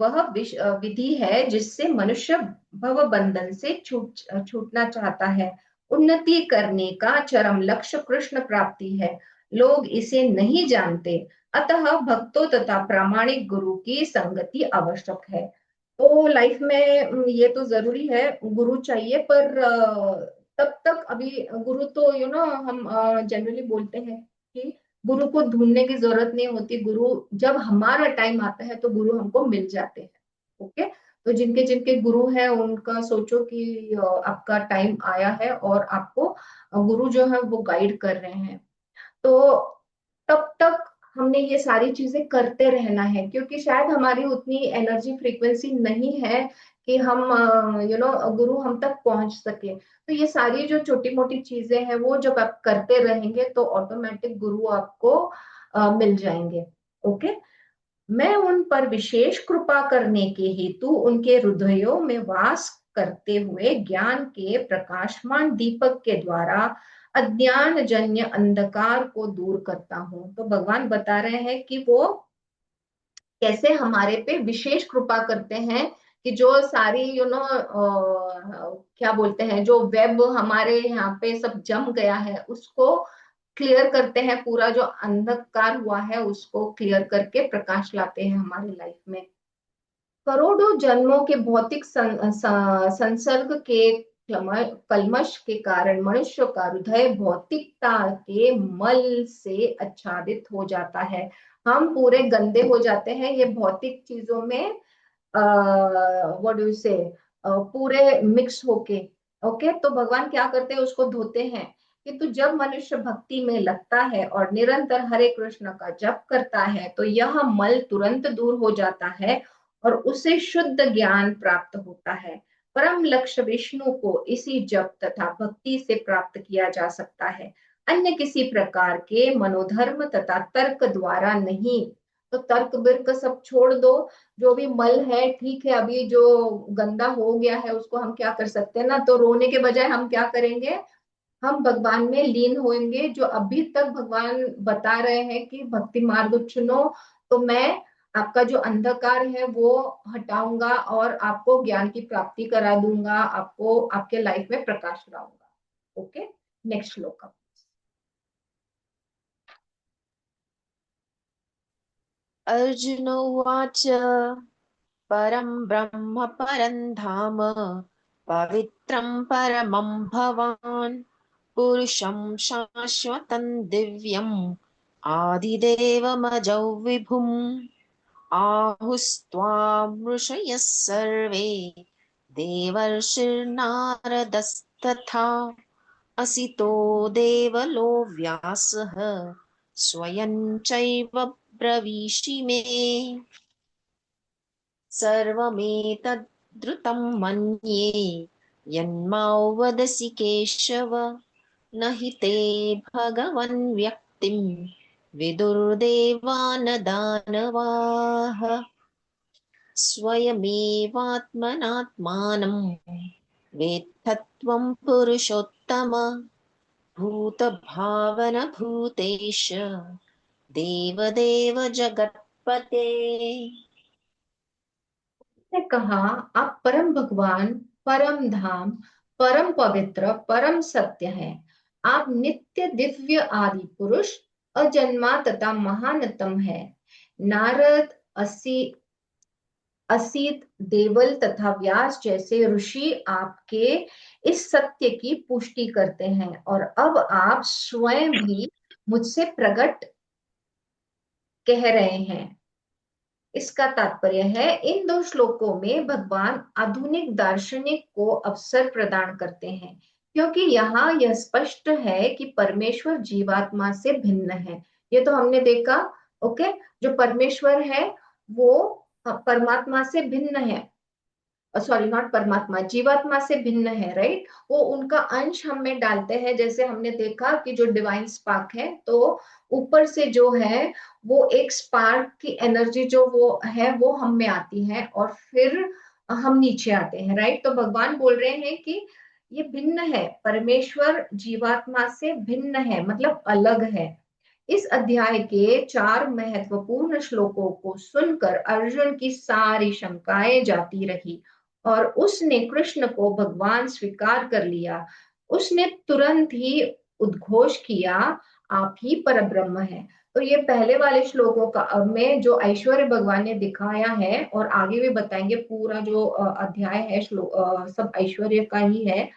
वह विधि है जिससे मनुष्य भव बंधन से छूटना चाहता है। उन्नति करने का चरम लक्ष्य कृष्ण प्राप्ति है। लोग इसे नहीं जानते, अतः भक्तों तथा प्रामाणिक गुरु की संगति आवश्यक है। तो लाइफ में ये तो जरूरी है, गुरु चाहिए, पर तब तक अभी गुरु तो हम जनरली बोलते हैं कि गुरु को ढूंढने की जरूरत नहीं होती। गुरु जब हमारा टाइम आता है तो गुरु हमको मिल जाते हैं। ओके। तो जिनके जिनके गुरु हैं उनका सोचो कि आपका टाइम आया है और आपको गुरु जो है वो गाइड कर रहे हैं। तो तब तक हमने ये सारी चीजें करते रहना है, क्योंकि शायद हमारी उतनी एनर्जी फ्रीक्वेंसी नहीं है कि हम गुरु हम तक पहुंच सके। तो ये सारी जो छोटी मोटी चीजें हैं वो जब आप करते रहेंगे तो ऑटोमेटिक गुरु आपको मिल जाएंगे। ओके। मैं उन पर विशेष कृपा करने के हेतु उनके हृदयों में वास करते हुए ज्ञान के प्रकाशमान दीपक के द्वारा अज्ञान जन्य अंधकार को दूर करता हूँ। तो भगवान बता रहे हैं कि वो कैसे हमारे पे विशेष कृपा करते हैं, कि जो सारी क्या बोलते हैं, जो वेब हमारे यहाँ पे सब जम गया है उसको क्लियर करते हैं। पूरा जो अंधकार हुआ है उसको क्लियर करके प्रकाश लाते हैं हमारी लाइफ में। करोड़ों जन्मों के भौतिक संसर्ग के कलमश के कारण मनुष्य का हृदय भौतिकता के मल से आच्छादित हो जाता है। हम पूरे गंदे हो जाते हैं ये भौतिक चीजों में, व्हाट डू यू से, पूरे मिक्स होके। ओके। तो भगवान क्या करते हैं, उसको धोते हैं किंतु जब मनुष्य भक्ति में लगता है और निरंतर हरे कृष्ण का जप करता है तो यह मल तुरंत दूर हो जाता है और उसे शुद्ध ज्ञान प्राप्त होता है। परम लक्ष्य विष्णु को इसी जप तथा भक्ति से प्राप्त किया जा सकता है, अन्य किसी प्रकार के मनोधर्म तथा तर्क द्वारा नहीं। तो तर्क बिर्क सब छोड़ दो, जो भी मल है ठीक है, अभी जो गंदा हो गया है उसको हम क्या कर सकते हैं ना, तो रोने के बजाय हम क्या करेंगे, हम भगवान में लीन होंगे। जो अभी तक भगवान बता रहे हैं कि भक्ति मार्ग चुनो, तो मैं आपका जो अंधकार है वो हटाऊंगा और आपको ज्ञान की प्राप्ति करा दूंगा, आपको आपके लाइफ में प्रकाश लाऊंगा। ओके, नेक्स्ट श्लोक। अर्जुन उवाच परं ब्रह्म परं धाम पवित्रं परमं भवान् पुरुषं शाश्वतं दिव्यम् आदिदेवमजौ विभुम् आहुस्त्वां ऋषयः सर्वे देवर्षिर्नारदस्तथा असितो देवलो व्यासः स्वयं चैव ब्रवीषि मे सर्वमेतद्रुतं मन्ये यन्मां वदसि केशव न हि ते भगवन् व्यक्तिं विदुर्देवान् दानवाः स्वयमेवात्मनात्मानं वेत्थत्वं पुरुषोत्तम भूतभावन भूतेश देवदेव जगत्पते। ने कहा, आप परम भगवान, परम धाम, परम पवित्र, परम सत्य हैं। आप नित्य दिव्य आदि पुरुष, अजन्मा तथा महानतम है। नारद, असित, देवल तथा व्यास जैसे ऋषि आपके इस सत्य की पुष्टि करते हैं और अब आप स्वयं भी मुझसे प्रकट कह रहे हैं। इसका तात्पर्य है, इन दो श्लोकों में भगवान आधुनिक दार्शनिक को अवसर प्रदान करते हैं, क्योंकि यहाँ यह स्पष्ट है कि परमेश्वर जीवात्मा से भिन्न है। ये तो हमने देखा। ओके, जो परमेश्वर है वो परमात्मा से भिन्न है, सॉरी नॉट परमात्मा, जीवात्मा से भिन्न है, राइट। वो उनका अंश हम में डालते हैं, जैसे हमने देखा कि जो डिवाइन स्पार्क है, तो ऊपर से जो है वो एक स्पार्क की एनर्जी जो वो है वो हम में आती है और फिर हम नीचे आते हैं, राइट। तो भगवान बोल रहे हैं कि ये भिन्न है, परमेश्वर जीवात्मा से भिन्न है, मतलब अलग है। इस अध्याय के 4 महत्वपूर्ण श्लोकों को सुनकर अर्जुन की सारी शंकाएं जाती रही और उसने कृष्ण को भगवान स्वीकार कर लिया। उसने तुरंत ही उद्घोष किया, आप ही परब्रह्म हैं। तो ये पहले वाले श्लोकों का में जो ऐश्वर्य भगवान ने दिखाया है, और आगे भी बताएंगे, पूरा जो अध्याय है सब ऐश्वर्य का ही है।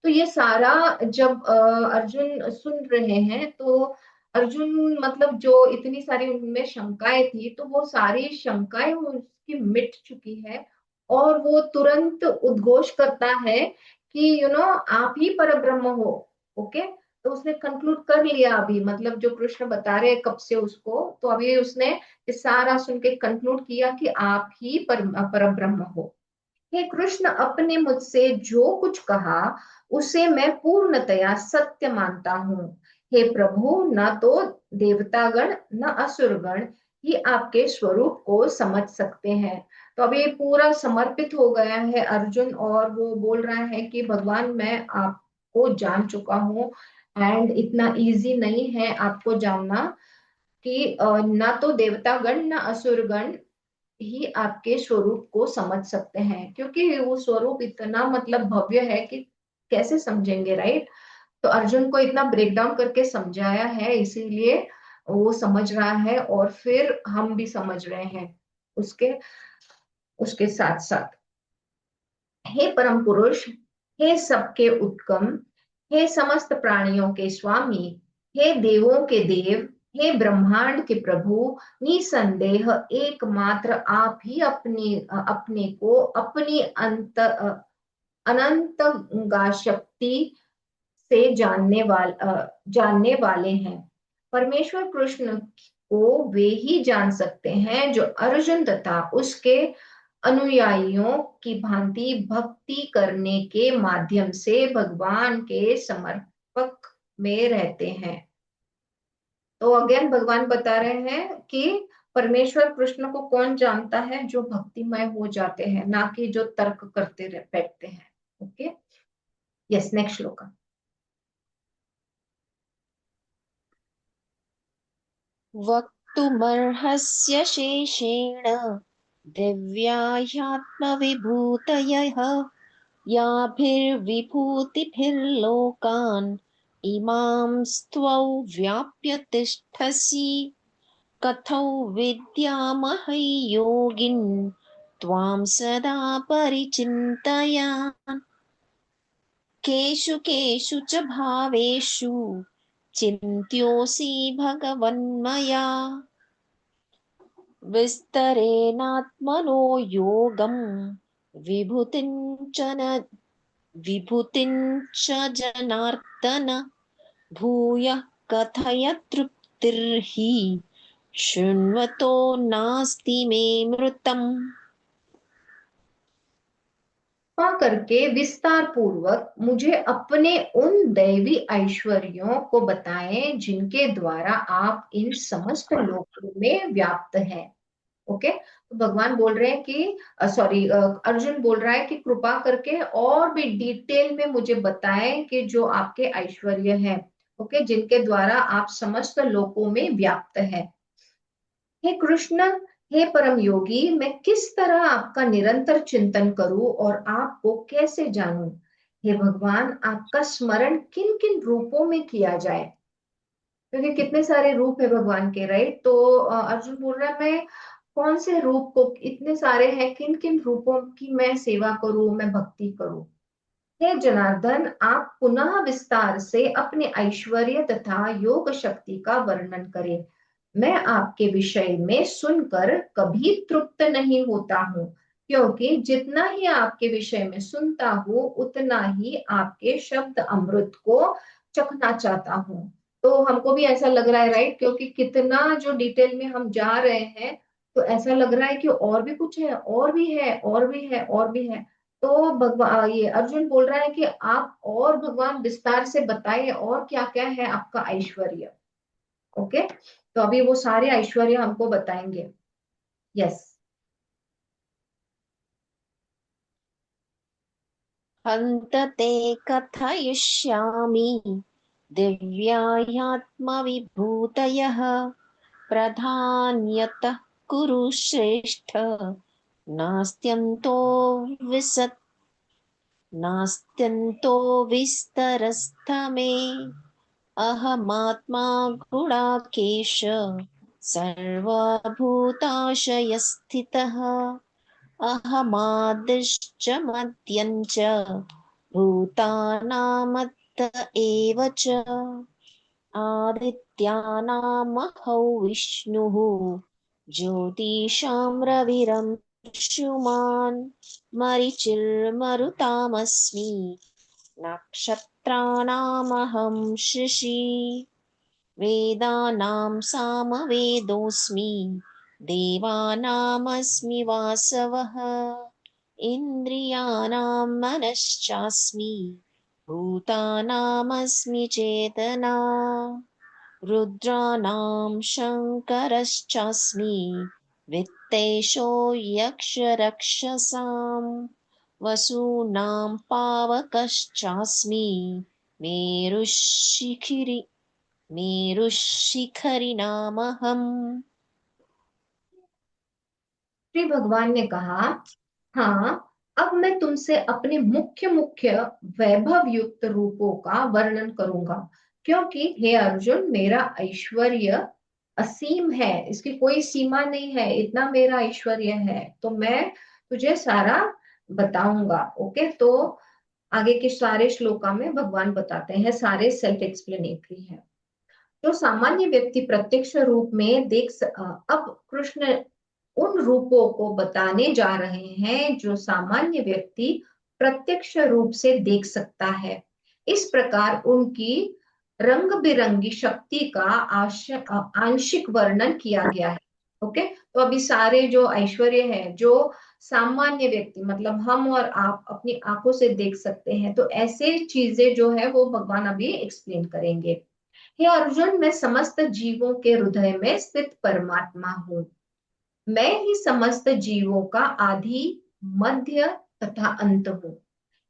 तो ये सारा जब अर्जुन सुन रहे हैं, तो अर्जुन मतलब जो इतनी सारी उनमें शंकाएं थी, तो वो सारी शंकाएं उसकी मिट चुकी है और वो तुरंत उद्घोष करता है कि आप ही परब्रह्म हो। ओके, तो उसने कंक्लूड कर लिया अभी, मतलब जो कृष्ण बता रहे कब से उसको, तो अभी उसने ये सारा सुन के कंक्लूड किया कि आप ही परब्रह्म हो। हे कृष्ण, अपने मुझसे जो कुछ कहा उसे मैं पूर्णतया सत्य मानता हूँ। हे प्रभु, न तो देवतागण न असुरगण ही आपके स्वरूप को समझ सकते हैं। तो अभी पूरा समर्पित हो गया है अर्जुन और वो बोल रहा है कि भगवान मैं आपको जान चुका हूँ एंड इतना इजी नहीं है आपको जानना कि ना तो देवतागण ना असुरगण ही आपके स्वरूप को समझ सकते हैं, क्योंकि वो स्वरूप इतना मतलब भव्य है कि कैसे समझेंगे, राइट। तो अर्जुन को इतना ब्रेक डाउन करके समझाया है, इसीलिए वो समझ रहा है और फिर हम भी समझ रहे हैं उसके उसके साथ साथ। हे परम पुरुष, हे सबके उत्तम, हे समस्त प्राणियों के स्वामी, हे देवों के देव, हे ब्रह्मांड के प्रभु, निसंदेह एकमात्र आप ही अपने को अपनी अनंत शक्ति से जानने वाले हैं। परमेश्वर कृष्ण को वे ही जान सकते हैं जो अर्जुन तथा उसके अनुयायियों की भांति भक्ति करने के माध्यम से भगवान के समर्पक में रहते हैं। तो अगेन भगवान बता रहे हैं कि परमेश्वर कृष्ण को कौन जानता है? जो भक्तिमय हो जाते हैं, ना कि जो तर्क करते बैठते हैं। ओके, यस, नेक्स्ट श्लोक। वक्तुमर्हस्य शेषेण दिव्या ह्यात्मविभूतयः याभिर्विभूतिभिर्लोकान् इमां स्त्वौ व्याप्य तिष्ठसि कथौ विद्यामहै योगिन् त्वां सदा परिचिन्तयान् केषु केषु च भावेषु चिन्त्योऽसि भगवन्मया विस्तरेणात्मनो योगं विभूतिं च जनार्दन भूयः कथय तृप्तिर्हि शृण्वतो नास्ति मे मृतम्। कृपा करके विस्तार पूर्वक मुझे अपने उन दैवी ऐश्वर्यों को बताएं जिनके द्वारा आप इन समस्त लोकों में व्याप्त हैं। ओके, तो भगवान बोल रहे हैं कि अर्जुन बोल रहा है कि कृपा करके और भी डिटेल में मुझे बताएं कि जो आपके ऐश्वर्य है, ओके, जिनके द्वारा आप समस्त लोकों में व्याप्त है। हे कृष्ण, हे परम योगी, मैं किस तरह आपका निरंतर चिंतन करूं और आपको कैसे जानूं? हे भगवान, आपका स्मरण किन किन रूपों में किया जाए? क्योंकि कितने सारे रूप है भगवान के, राइट? तो अर्जुन बोल रहा है मैं कौन से रूप को, इतने सारे हैं, किन किन रूपों की मैं सेवा करूं, मैं भक्ति करूं? हे जनार्दन, आप पुनः विस्तार से अपने ऐश्वर्य तथा योग शक्ति का वर्णन करें। मैं आपके विषय में सुनकर कभी तृप्त नहीं होता हूँ, क्योंकि जितना ही आपके विषय में सुनता हूँ उतना ही आपके शब्द अमृत को चखना चाहता हूँ। तो हमको भी ऐसा लग रहा है, राइट? क्योंकि कितना जो डिटेल में हम जा रहे हैं, तो ऐसा लग रहा है कि और भी कुछ है, और भी है, और भी है, और भी है। तो भगवान, ये अर्जुन बोल रहा है कि आप और भगवान विस्तार से बताएं और क्या क्या है आपका ऐश्वर्य। ओके, तो अभी वो सारे ऐश्वर्य हमको बताएंगे। यस। हन्त ते कथयिष्यामि दिव्या ह्यात्मविभूतयः प्रधान्यतः कुरु श्रेष्ठ नास्त्यन्तो विसत् नास्त्यन्तो विस्तरस्थ मे अहमात्मा गुणाकेश सर्वभूताशयस्थितः अहमादिश्च मद्यं च भूतानामत्त एव च आदित्यानामहौ विष्णुः ज्योतिषां रविरंशुमान् मरीचिर्मरुतामस्मि नक्षत्राणामहं शशि वेदानां सामवेदोऽस्मि देवानामस्मि वासवः इन्द्रियाणां मनश्चास्मि भूतानामस्मि चेतना रुद्राणां शङ्करश्चास्मि वित्तेषो यक्षरक्षसां वसूनां पावकश्चास्मि मेरुशिखरिणामहम्। श्री भगवान ने कहा, हाँ, अब मैं तुमसे अपने मुख्य मुख्य वैभव युक्त रूपों का वर्णन करूंगा, क्योंकि हे अर्जुन, मेरा ऐश्वर्य असीम है, इसकी कोई सीमा नहीं है, इतना मेरा ऐश्वर्य है। तो मैं तुझे सारा बताऊंगा। ओके, तो आगे के सारे श्लोका में भगवान बताते हैं, सारे सेल्फ एक्सप्लेनेटरी है। जो सामान्य व्यक्ति प्रत्यक्ष रूप में अब कृष्ण उन रूपों को बताने जा रहे हैं जो सामान्य व्यक्ति प्रत्यक्ष रूप से देख सकता है। इस प्रकार उनकी रंग बिरंगी शक्ति का आंशिक वर्णन किया गया है। ओके, तो अभी सारे जो ऐश्वर्य है जो सामान्य व्यक्ति मतलब हम और आप अपनी आंखों से देख सकते हैं, तो ऐसे चीजें जो है वो भगवान अभी एक्सप्लेन करेंगे। हे अर्जुन, मैं समस्त जीवों के हृदय में स्थित परमात्मा हूँ। मैं ही समस्त जीवों का आदि, मध्य तथा अंत हूँ।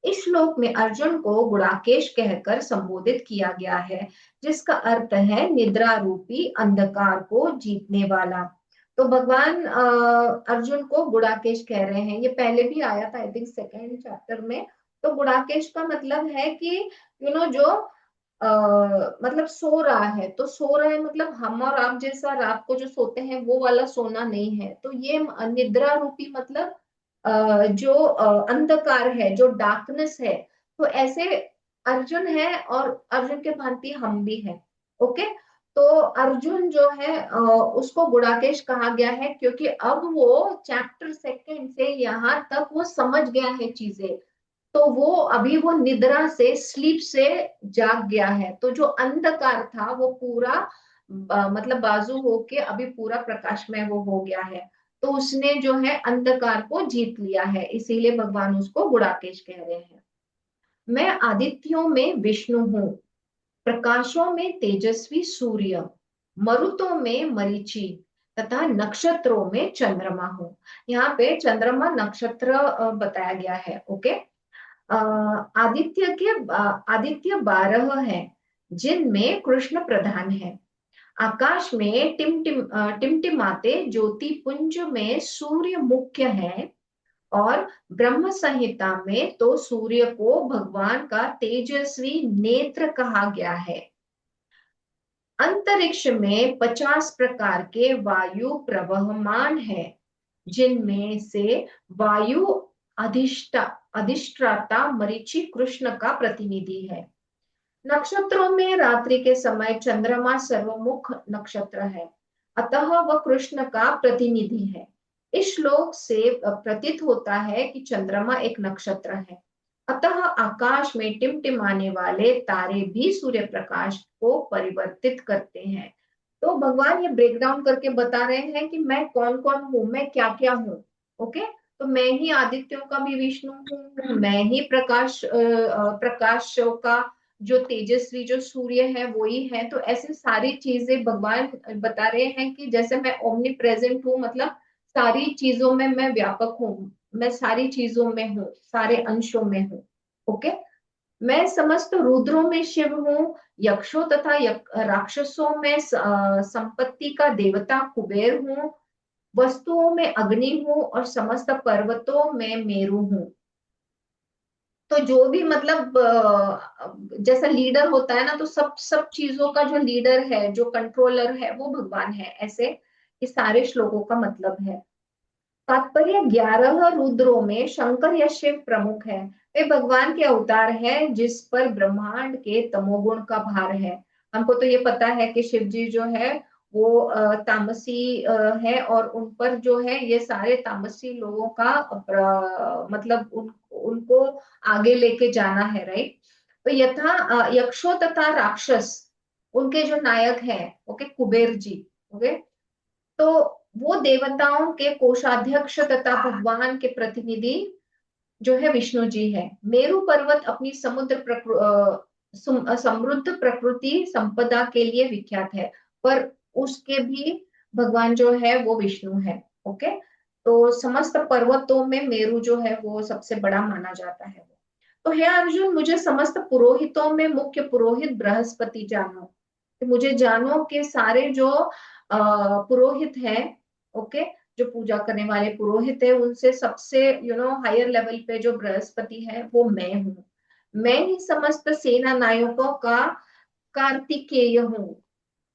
इस श्लोक में अर्जुन को गुणाकेश कहकर संबोधित किया गया है, जिसका अर्थ है निद्रा रूपी अंधकार को जीतने वाला। तो भगवान अर्जुन को गुणाकेश कह रहे हैं। ये पहले भी आया था, आई थिंक सेकेंड चैप्टर में। तो गुणाकेश का मतलब है कि जो मतलब सो रहा है, तो सो रहा है मतलब हम और आप जैसा रात को जो सोते हैं वो वाला सोना नहीं है। तो ये निद्रा रूपी मतलब जो अंधकार है, जो डार्कनेस है। तो ऐसे अर्जुन है और अर्जुन के भांति हम भी हैं। ओके, तो अर्जुन जो है उसको गुणाकेश कहा गया है, क्योंकि अब वो चैप्टर सेकंड से यहाँ तक वो समझ गया है चीजें। तो वो अभी वो निद्रा से, स्लीप से जाग गया है। तो जो अंधकार था वो पूरा मतलब बाजू होके अभी पूरा प्रकाशमय वो हो गया है। तो उसने जो है अंधकार को जीत लिया है, इसीलिए भगवान उसको गुणाकेश कह रहे हैं। मैं आदित्यों में विष्णु हूँ, प्रकाशों में तेजस्वी सूर्य, मरुतों में मरीचि तथा नक्षत्रों में चंद्रमा हूँ। यहाँ पे चंद्रमा नक्षत्र बताया गया है। ओके, आदित्य 12 हैं, जिनमें कृष्ण प्रधान है। आकाश में टिमटिमाते ज्योति पुंज में सूर्य मुख्य है। और ब्रह्म संहिता में तो सूर्य को भगवान का तेजस्वी नेत्र कहा गया है। अंतरिक्ष में 50 प्रकार के वायु प्रवहमान है, जिनमें से वायु अधिष्ठाता मरीचि कृष्ण का प्रतिनिधि है। नक्षत्रों में रात्रि के समय चंद्रमा सर्वमुख नक्षत्र है, अतः वह कृष्ण का प्रतिनिधि है। इस श्लोक से प्रतीत होता है कि चंद्रमा एक नक्षत्र है, अतः आकाश में टिमटिमाने वाले तारे भी सूर्य प्रकाश को परिवर्तित करते हैं। तो भगवान ये ब्रेक डाउन करके बता रहे हैं कि मैं कौन कौन हूँ, मैं क्या क्या हूँ। ओके, तो मैं ही आदित्यों का भी विष्णु हूँ, मैं ही प्रकाशों का जो तेजस्वी जो सूर्य है वो ही है। तो ऐसी सारी चीजें भगवान बता रहे हैं कि जैसे मैं ओमनी प्रेजेंट हूँ, मतलब सारी चीजों में मैं व्यापक हूँ, मैं सारी चीजों में हूँ, सारे अंशों में हूँ। ओके, मैं समस्त रुद्रों में शिव हूँ, यक्षों तथा राक्षसों में संपत्ति का देवता कुबेर हूँ, वस्तुओं में अग्नि हूँ और समस्त पर्वतों में मेरु हूँ। तो जो भी मतलब जैसा लीडर होता है ना, तो सब सब चीजों का जो लीडर है, जो कंट्रोलर है, वो भगवान है। ऐसे इस सारे श्लोकों का मतलब है। तात्पर्य 11 रुद्रों में शंकर या शिव प्रमुख है। वे भगवान के अवतार है, जिस पर ब्रह्मांड के तमोगुण का भार है। हमको तो ये पता है कि शिव जी जो है वो तामसी है, और उन पर जो है ये सारे तामसी लोगों का मतलब उनको आगे लेके जाना है, राइट। तो यथा यक्षों तथा राक्षस उनके जो नायक हैं, ओके, कुबेर जी। ओके, तो वो देवताओं के कोषाध्यक्ष तथा भगवान के प्रतिनिधि जो है विष्णु जी है। मेरु पर्वत अपनी समृद्ध प्रकृति संपदा के लिए विख्यात है, पर उसके भी भगवान जो है वो विष्णु है। ओके, तो समस्त पर्वतों में मेरु जो है वो सबसे बड़ा माना जाता है। तो हे अर्जुन, मुझे समस्त पुरोहितों में मुख्य पुरोहित बृहस्पति जानो। तो मुझे जानो कि सारे जो पुरोहित हैं, ओके, जो पूजा करने वाले पुरोहित है, उनसे सबसे हायर लेवल पे जो बृहस्पति है वो मैं हूँ। मैं ही समस्त सेना नायकों का कार्तिकेय हूँ।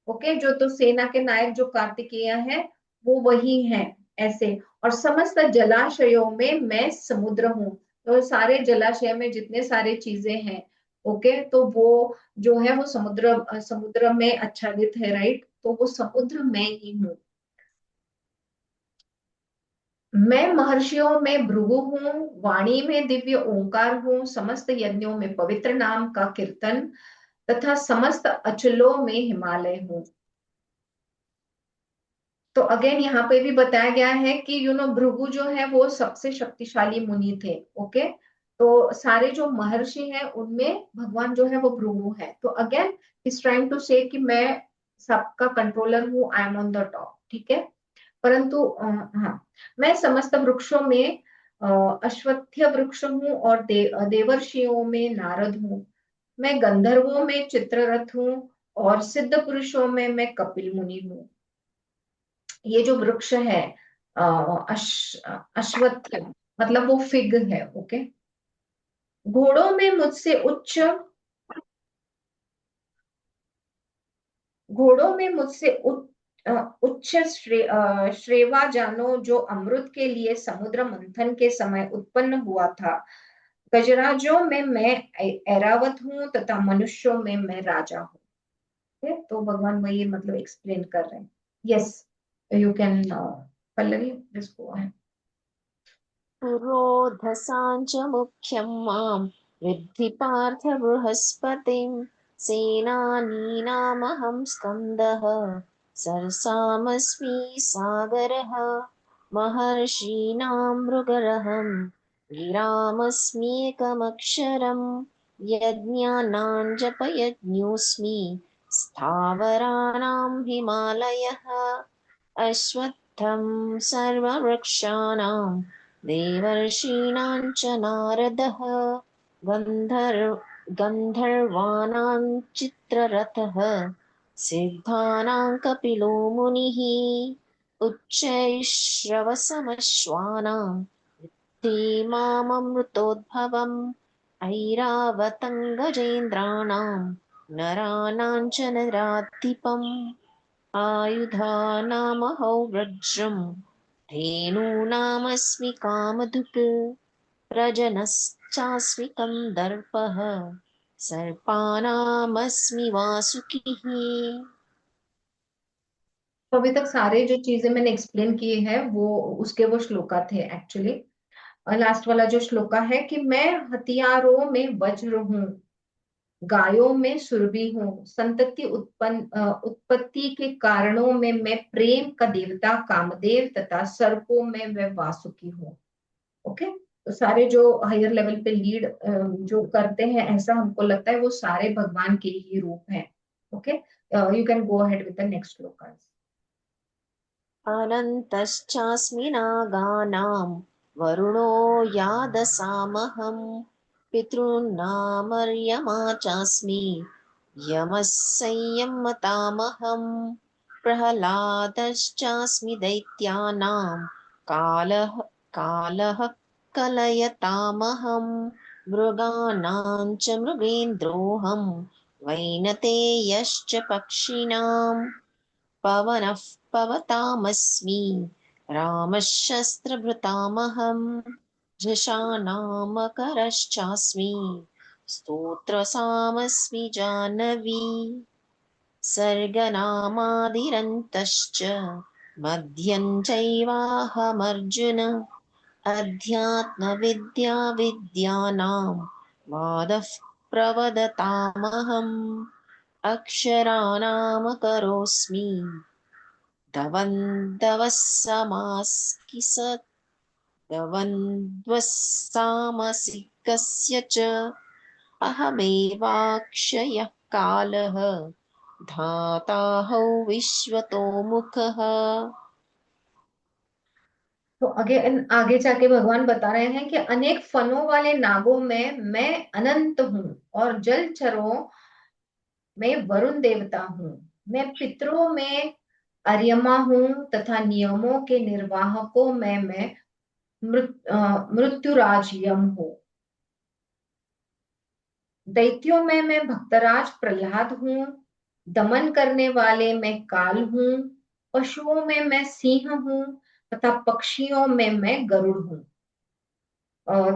ओके, जो तो सेना के नायक जो कार्तिकेय है वो वही है। ऐसे, और समस्त जलाशयों में मैं समुद्र हूँ। तो सारे जलाशय में जितने सारे चीजें हैं, ओके, तो वो जो है वो समुद्र समुद्र में आच्छादित है, राइट। तो वो समुद्र मैं ही हूँ। मैं महर्षियों में भृगु हूँ, वाणी में दिव्य ओंकार हूँ, समस्त यज्ञों में पवित्र नाम का कीर्तन तथा समस्त अचलों में हिमालय हूँ। तो अगेन यहाँ पे भी बताया गया है कि भृगु जो है वो सबसे शक्तिशाली मुनि थे। ओके, तो सारे जो महर्षि हैं उनमें भगवान जो है वो भृगु है। तो अगेन इज ट्राइंग टू से कि मैं सबका कंट्रोलर हूँ, I am on the top. ठीक है, परंतु हाँ, मैं समस्त वृक्षों में अश्वत्थ वृक्ष हूँ और देवर्षियों में नारद हूँ। मैं गंधर्वों में चित्ररथ हूँ और सिद्ध पुरुषों में मैं कपिल मुनि हूँ। ये जो वृक्ष है अश्वत्थ, मतलब वो फिग है। ओके, घोड़ों में मुझसे उच्च घोड़ों में मुझसे उच्च श्रेवा जानो, जो अमृत के लिए समुद्र मंथन के समय उत्पन्न हुआ था। गजराजों में मैं ऐरावत हूँ तथा मनुष्यों में मैं राजा हूँ। ठीक है, तो भगवान वही मतलब एक्सप्लेन कर रहे हैं। Yes, you can Pallavi this go ahead. पुरोधसाञ्च मुख्यं मां विद्धि पार्थ बृहस्पतिं सेनानीनामहं स्कन्दः सरसामस्मि सागरः महर्षीणां मृगरहं गिरामस्म्येकमक्षरं यज्ञानां जपयज्ञोऽस्मि स्थावराणां हिमालयः अश्वत्थं सर्ववृक्षाणां देवर्षीणां च नारदः गन्धर्वाणां चित्ररथः सिद्धानां कपिलो मुनिः उच्चैश्रवसमश्वानां धीमाममृतोद्भवम् ऐरावतं गजेन्द्राणां नराणां च नराधिपम् आयुधानामहौ वज्रं धेनूनामस्मि कामधुक् प्रजनश्चास्मि कन्दर्पः सर्पानामस्मि वासुकिः। तो अभी तक सारे जो चीजें मैंने एक्सप्लेन किए हैं वो उसके वो श्लोका थे एक्चुअली। लास्ट वाला जो श्लोका है कि मैं हथियारों में वज्र हूँ, गायों में सुरभि हूँ, उत्पत्ति के कारणों में मैं प्रेम का देवता कामदेव तथा सर्पों में मैं वासुकी हूँ। ओके, तो सारे जो हायर लेवल पे लीड जो करते हैं, ऐसा हमको लगता है वो सारे भगवान के ही रूप हैं। Okay, you can go ahead with the next shloka. अनन्तश्चास्मि नागानां वरुणो यादसामहं पितॄन्नामर्यमा चास्मि यमः संयमतामहं प्रह्लादश्चास्मि दैत्यानां कालः कालः कलयतामहं मृगाणां च मृगेन्द्रोऽहं वैनतेयश्च पक्षिणां पवनः पवतामस्मि रामः शस्त्रभृतामहं झषाणामकरश्चास्मि स्तोत्रसामस्मि जानवी सर्गनामादिरन्तश्च मध्यं चैवाहमर्जुन अध्यात्मविद्या विद्यानां वादः प्रवदतामहम् अक्षराणामकरोऽस्मि धवन्द्वः सामसिकस्य च अहमेवाक्षयः कालः धाताहौ विश्वतो मुखः। तो आगे जाके भगवान बता रहे हैं कि अनेक फनों वाले नागों में मैं अनंत हूँ और जलचरों में वरुण देवता हूँ। मैं पितरों में अर्यमा हूँ तथा नियमों के निर्वाहकों में मैं मृत्युराज यम हूँ। दैत्यों में मैं भक्तराज प्रहलाद हूँ, दमन करने वाले मैं काल हूँ, पशुओं में मैं सिंह हूँ तथा पक्षियों में मैं गरुड़ हूँ।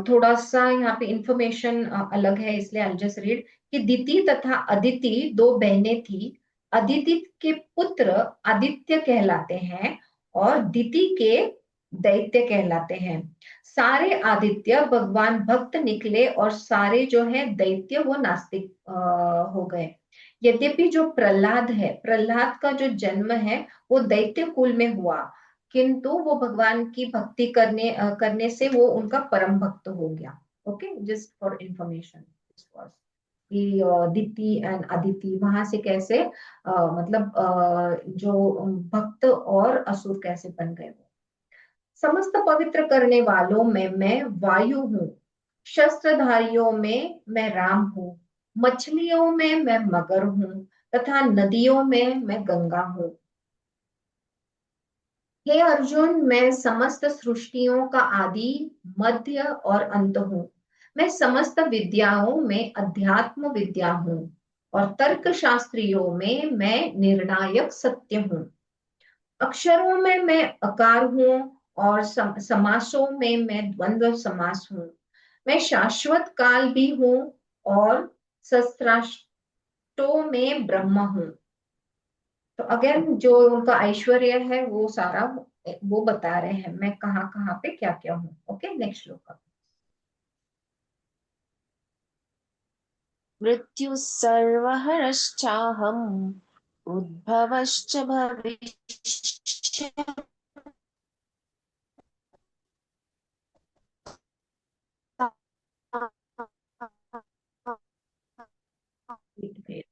थोड़ा सा यहाँ पे इंफॉर्मेशन अलग है, इसलिए आई जस्ट रीड कि दिति तथा अदिति दो बहनें थी। अदिति के पुत्र आदित्य कहलाते हैं और दिति के दैत्य कहलाते हैं। सारे आदित्य भगवान भक्त निकले और सारे जो है दैत्य वो नास्तिक हो गए। यद्यपि जो प्रहलाद है, प्रहलाद का जो जन्म है वो दैत्य कुल में हुआ, किंतु वो भगवान की भक्ति करने से वो उनका परम भक्त हो गया। ओके, जस्ट फॉर इंफॉर्मेशन कि दिति एंड अदिति वहां से कैसे मतलब जो भक्त और असुर कैसे बन गए। समस्त पवित्र करने वालों में मैं वायु हूँ, शस्त्रधारियों में मैं राम हूँ, मछलियों में मैं मगर हूँ तथा नदियों में मैं गंगा हूँ। हे अर्जुन, मैं समस्त सृष्टियों का आदि, मध्य और अंत हूँ। मैं समस्त विद्याओं में अध्यात्म विद्या हूँ और तर्क शास्त्रियों में मैं निर्णायक सत्य हूँ। अक्षरों में मैं अकार हूँ और समासों में मैं द्वंद्व समास हूँ। मैं शाश्वत काल भी हूँ और सहस्राष्टों में ब्रह्म हूँ। तो अगेन जो उनका ऐश्वर्य है वो सारा वो बता रहे हैं, मैं कहाँ कहाँ पे क्या क्या हूँ। ओके, नेक्स्ट श्लोक। मृत्यु सर्वहरश्चाहम् उद्भवश्च भविष्यताम्। Wait, wait.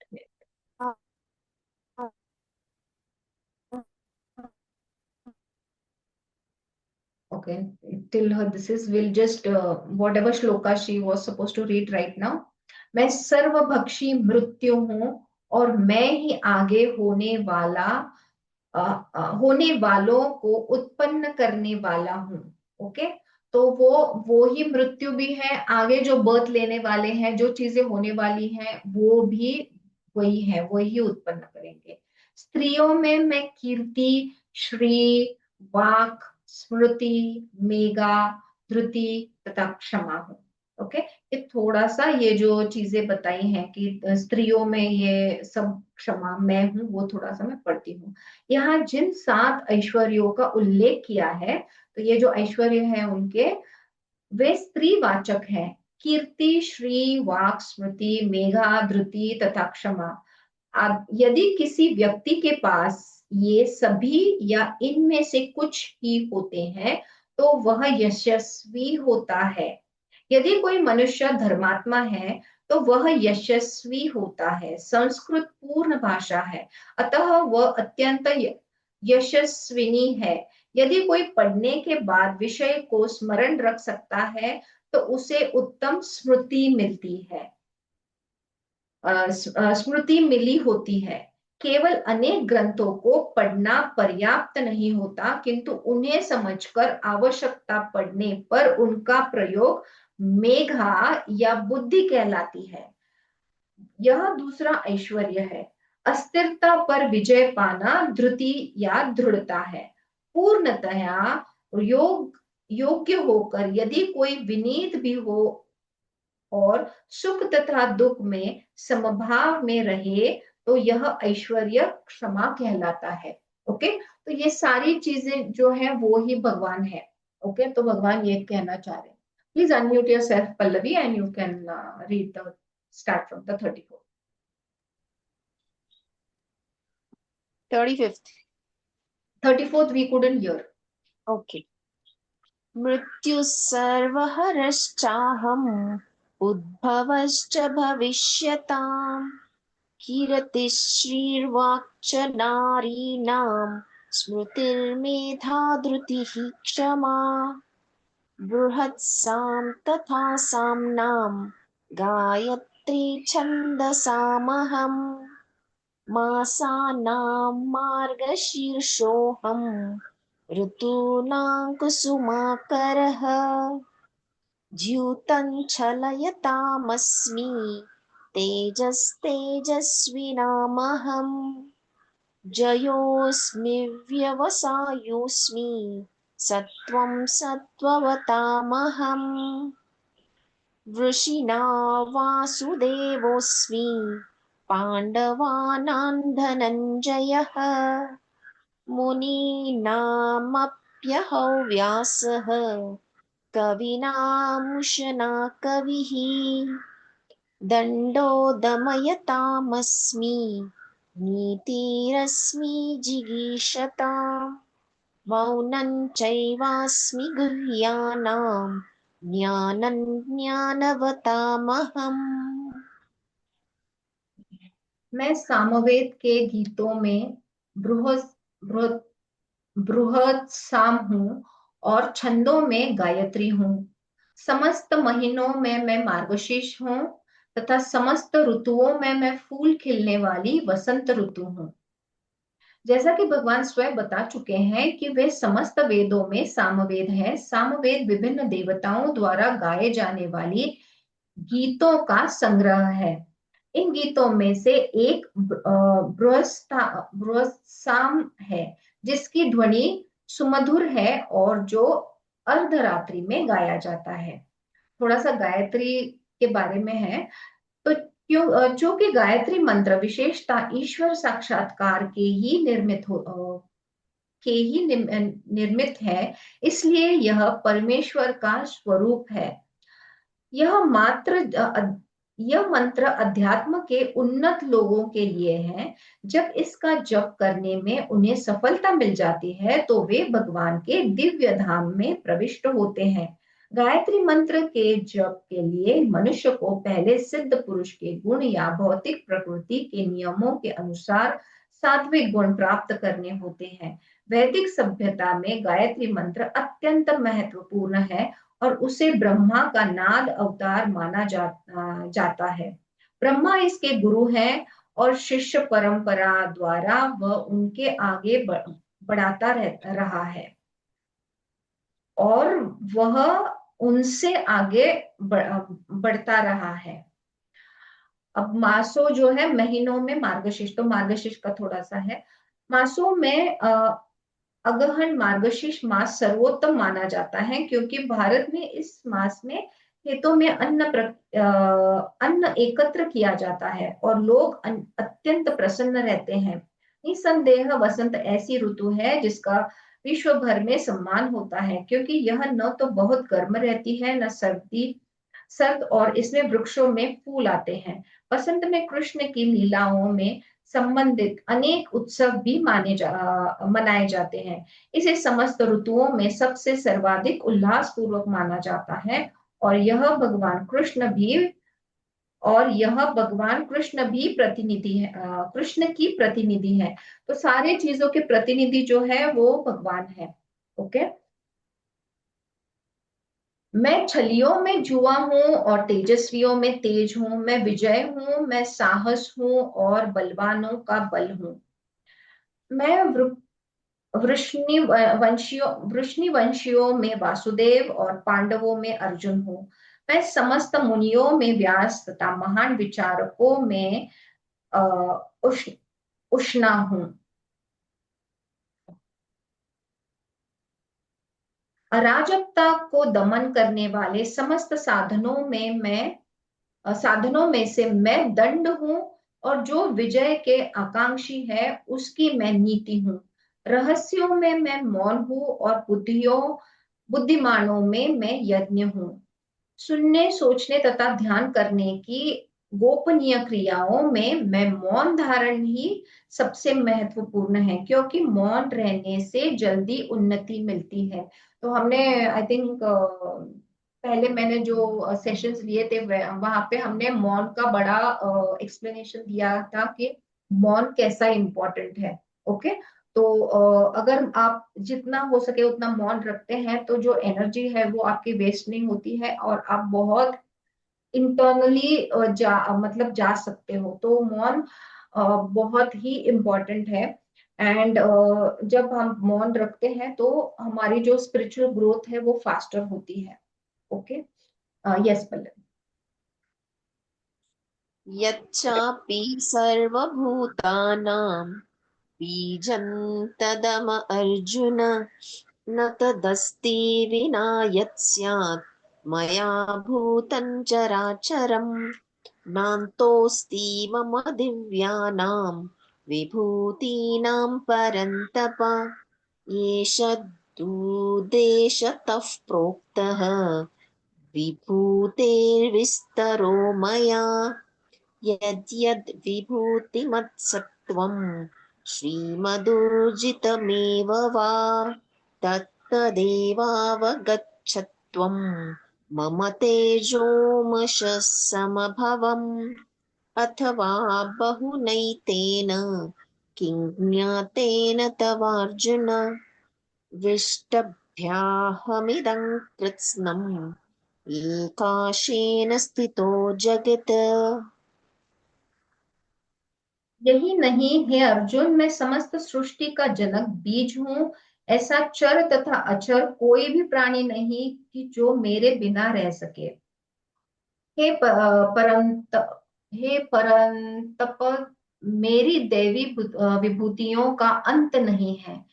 Okay, till her this is we'll just whatever shloka she was supposed to read right now. मैं सर्वभक्षी मृत्यु हूँ और मैं ही आगे होने वालों को उत्पन्न करने वाला हूँ। ओके, तो वो ही मृत्यु भी है, आगे जो बर्थ लेने वाले हैं, जो चीजें होने वाली हैं वो भी वही है, वही उत्पन्न करेंगे। स्त्रियों में मैं कीर्ति, श्री, वाक, स्मृति, मेघा, धृति तथा क्षमा हूँ। ओके, ये थोड़ा सा ये जो चीजें बताई हैं कि स्त्रियों में ये सब क्षमा मैं हूँ, वो थोड़ा सा मैं पढ़ती हूँ। यहाँ जिन 7 ऐश्वर्यों का उल्लेख किया है, तो ये जो ऐश्वर्य है उनके वे स्त्रीवाचक हैं। कीर्ति, श्री, वाक, स्मृति, मेघा, धृति तथा क्षमा। अब यदि किसी व्यक्ति के पास ये सभी या इनमें से कुछ ही होते हैं तो वह यशस्वी होता है। यदि कोई मनुष्य धर्मात्मा है तो वह यशस्वी होता है। संस्कृत पूर्ण भाषा है, अतः वह अत्यंत यशस्विनी है। यदि कोई पढ़ने के बाद विषय को स्मरण रख सकता है तो उसे उत्तम स्मृति मिलती है, स्मृति मिली होती है। केवल अनेक ग्रंथों को पढ़ना पर्याप्त नहीं होता, किंतु उन्हें समझकर आवश्यकता पड़ने पर उनका प्रयोग मेघा या बुद्धि कहलाती है। यह दूसरा ऐश्वर्य है। अस्थिरता पर विजय पाना धृति या दृढ़ता है। पूर्णतया योग्य होकर यदि कोई विनीत भी हो और सुख तथा दुख में समभाव में रहे तो यह ऐश्वर्य क्षमा कहलाता है। ओके, तो ये सारी चीजें जो है वो ही भगवान है। ओके, तो भगवान ये कहना चाह रहे हैं। Please unmute yourself Pallavi and you can read the start from the 34th। 35th. 34th we couldn't hear. Okay. मृत्यु सर्वहरश्चाहम् उद्भवश्च भविष्यताम्। कीर्तिश्रीर्वाक्च नारीणाम् स्मृतिर्मेधा धृतिः क्षमा। बृहत्सां तथा साम्नां गायत्री छन्दसामहम्। मासानां मार्गशीर्षोऽहम् ऋतूनां कुसुमाकरः। द्यूतं छलयतामस्मि तेजस्तेजस्विनामहम्। जयोऽस्मि व्यवसायोऽस्मि सत्त्वं सत्त्ववतामहम्। वृषिणा वासुदेवोऽस्मि पाण्डवानां धनञ्जयः। मुनीनामप्यधार्तोऽस्मि प्यहौ व्यासः कविनामुशना कविः दण्डो दमयतामस्मि नीतिरस्मि जिगीषताम् मौनं चैवास्मि गुह्यानां ज्ञानं ज्ञानवतामहम्। मैं सामवेद के गीतों में बृहद बृहद बृहद साम हूँ और छंदों में गायत्री हूँ। समस्त महीनों में मैं मार्गशीर्ष हूँ तथा समस्त ऋतुओं में मैं फूल खिलने वाली वसंत ऋतु हूँ। जैसा कि भगवान स्वयं बता चुके हैं कि वे समस्त वेदों में सामवेद है। सामवेद विभिन्न देवताओं द्वारा गाए जाने वाली गीतों का संग्रह है। इन गीतों में से एक बृहस्साम है जिसकी ध्वनि सुमधुर है और जो अर्धरात्रि में गाया जाता है। थोड़ा सा गायत्री के बारे में है। तो जो कि गायत्री मंत्र विशेषता ईश्वर साक्षात्कार के ही निर्मित है, इसलिए यह परमेश्वर का स्वरूप है। यह यह मंत्र अध्यात्म के उन्नत लोगों के लिए है। जब इसका जप करने में उन्हें सफलता मिल जाती है तो वे भगवान के दिव्य धाम में प्रविष्ट होते हैं। गायत्री मंत्र के जप के लिए मनुष्य को पहले सिद्ध पुरुष के गुण या भौतिक प्रकृति के नियमों के अनुसार सात्विक गुण प्राप्त करने होते हैं। वैदिक सभ्यता में गायत्री मंत्र अत्यंत महत्वपूर्ण है और उसे ब्रह्मा का नाद अवतार माना जाता है। ब्रह्मा इसके गुरु हैं और शिष्य परंपरा द्वारा वह उनके आगे बढ़ाता रहा है और वह उनसे आगे बढ़ता रहा है। अब मासों जो है महीनों में मार्गशीर्ष, तो मार्गशीर्ष का थोड़ा सा है। मासों में अगहन मार्गशीर्ष मास सर्वोत्तम माना जाता है क्योंकि भारत में इस मास में खेतों में अन्न एकत्र किया जाता है और लोग अत्यंत प्रसन्न रहते हैं। निसंदेह वसंत ऐसी ऋतु है जिसका विश्व भर में सम्मान होता है क्योंकि यह न तो बहुत गर्म रहती है न सर्द और इसमें वृक्षों में फूल आते हैं। वसंत में कृष्ण की लीलाओं में संबंधित अनेक उत्सव भी मनाए जाते हैं। इसे समस्त ऋतुओं में सबसे सर्वाधिक उल्लास पूर्वक माना जाता है और यह भगवान कृष्ण भी प्रतिनिधि है, कृष्ण की प्रतिनिधि है। तो सारे चीजों के प्रतिनिधि जो है वो भगवान है। ओके। मैं छलियों में जुआ हूँ और तेजस्वियों में तेज हूँ। मैं विजय हूँ, मैं साहस हूँ और बलवानों का बल हूँ। मैं वृष्णि वंशियों में वासुदेव और पांडवों में अर्जुन हूँ। मैं समस्त मुनियों में व्यास तथा महान विचारकों में उष्णा हूँ। अराजकता को दमन करने वाले समस्त साधनों में से मैं दंड हूँ और जो विजय के आकांक्षी है उसकी मैं नीति हूँ। रहस्यों में मैं मौन हूँ और बुद्धिमानों में मैं यज्ञ हूँ। सुनने, सोचने तथा ध्यान करने की गोपनीय क्रियाओं में मैं मौन धारण ही सबसे महत्वपूर्ण है क्योंकि मौन रहने से जल्दी उन्नति मिलती है। तो हमने आई थिंक पहले मैंने जो सेशंस लिए थे वहां पे हमने मौन का बड़ा एक्सप्लेनेशन दिया था कि मौन कैसा इम्पोर्टेंट है। ओके। तो अगर आप जितना हो सके उतना मौन रखते हैं तो जो एनर्जी है वो आपकी वेस्ट नहीं होती है और आप बहुत इंटरनली मतलब जा सकते हो। तो मौन बहुत ही इम्पोर्टेंट है। एंड जब हम मौन रखते हैं तो हमारी जो स्पिरिचुअल ग्रोथ है वो फास्टर होती है। ओके। यस पल्लवी। यच्चापि सर्वभूतानां बीजं तदम अर्जुन न तदस्ति विना यत् स्यात् मया भूतं चराचरं नान्तोऽस्ति मम दिव्यानां विभूतीनां परन्तप एष तु देशतः प्रोक्तः विभूतेर्विस्तरो मया यद्यद् विभूतिमत्सत्त्वं श्रीमदूर्जितमेव वा तत्तदेवावगच्छत्वं मम तेजोमशः समभवम् अथवा बहुनैतेन किं ज्ञातेन तवार्जुन विष्टभ्याहमिदं कृत्स्नम् एकाशेन स्थितो जगत्। यही नहीं हे अर्जुन, मैं समस्त सृष्टि का जनक बीज हूँ। ऐसा चर तथा अचर कोई भी प्राणी नहीं कि जो मेरे बिना रह सके। हे परंत हे परंतप, मेरी दैवी विभूतियों का अंत नहीं है।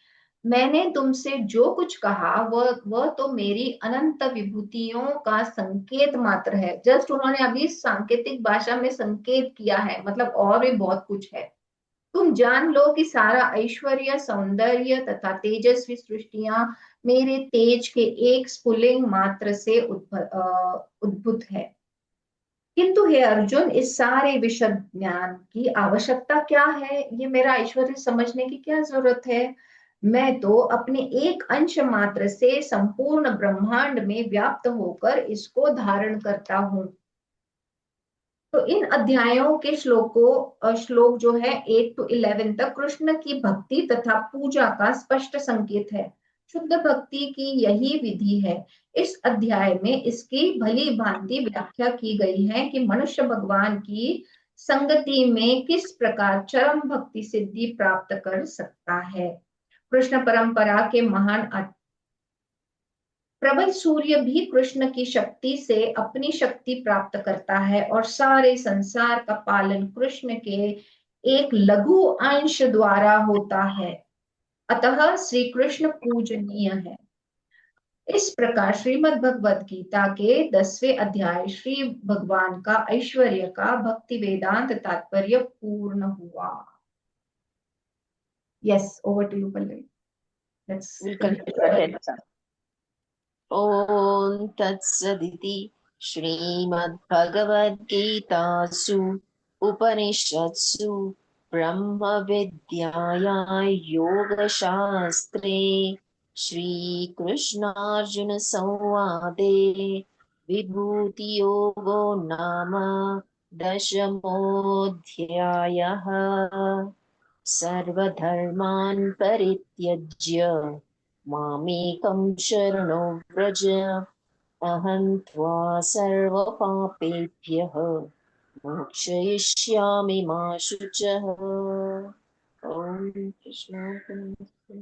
मैंने तुमसे जो कुछ कहा वह तो मेरी अनंत विभूतियों का संकेत मात्र है। जस्ट उन्होंने अभी सांकेतिक भाषा में संकेत किया है, मतलब और भी बहुत कुछ है। तुम जान लो कि सारा ऐश्वर्य, सौंदर्य तथा तेजस्वी सृष्टियां मेरे तेज के एक स्फुलिंग मात्र से उद्भूत है। किंतु हे अर्जुन, इस सारे विशद ज्ञान की आवश्यकता क्या है? ये मेरा ऐश्वर्य समझने की क्या जरूरत है? मैं तो अपने एक अंश मात्र से संपूर्ण ब्रह्मांड में व्याप्त होकर इसको धारण करता हूँ। तो इन अध्यायों के श्लोक जो है 8 to 11 तक कृष्ण की भक्ति तथा पूजा का स्पष्ट संकेत है। शुद्ध भक्ति की यही विधि है। इस अध्याय में इसकी भली भांति व्याख्या की गई है कि मनुष्य भगवान की संगति में किस प्रकार चरम भक्ति सिद्धि प्राप्त कर सकता है। कृष्ण परंपरा के महान प्रबल सूर्य भी कृष्ण की शक्ति से अपनी शक्ति प्राप्त करता है और सारे संसार का पालन कृष्ण के एक लघु अंश द्वारा होता है। अतः श्री कृष्ण पूजनीय है। इस प्रकार श्रीमद् भगवद गीता के 10वें अध्याय श्री भगवान का ऐश्वर्य का भक्ति वेदांत तात्पर्य पूर्ण हुआ। Yes, over to you Pallavi. Let's We'll continue. ॐ तत्सदिति श्रीमद्भगवद्गीतासु उपनिषत्सु ब्रह्मविद्यायां योगशास्त्रे श्रीकृष्णार्जुनसंवादे विभूतियोगो नाम दशमोऽध्यायः। सर्वधर्मान् परित्यज्य मामेकं शरणो व्रज अहं त्वा सर्वपापेभ्यः मोक्षयिष्यामि मा शुचः। ॐ कृष्णार्पणमस्तु।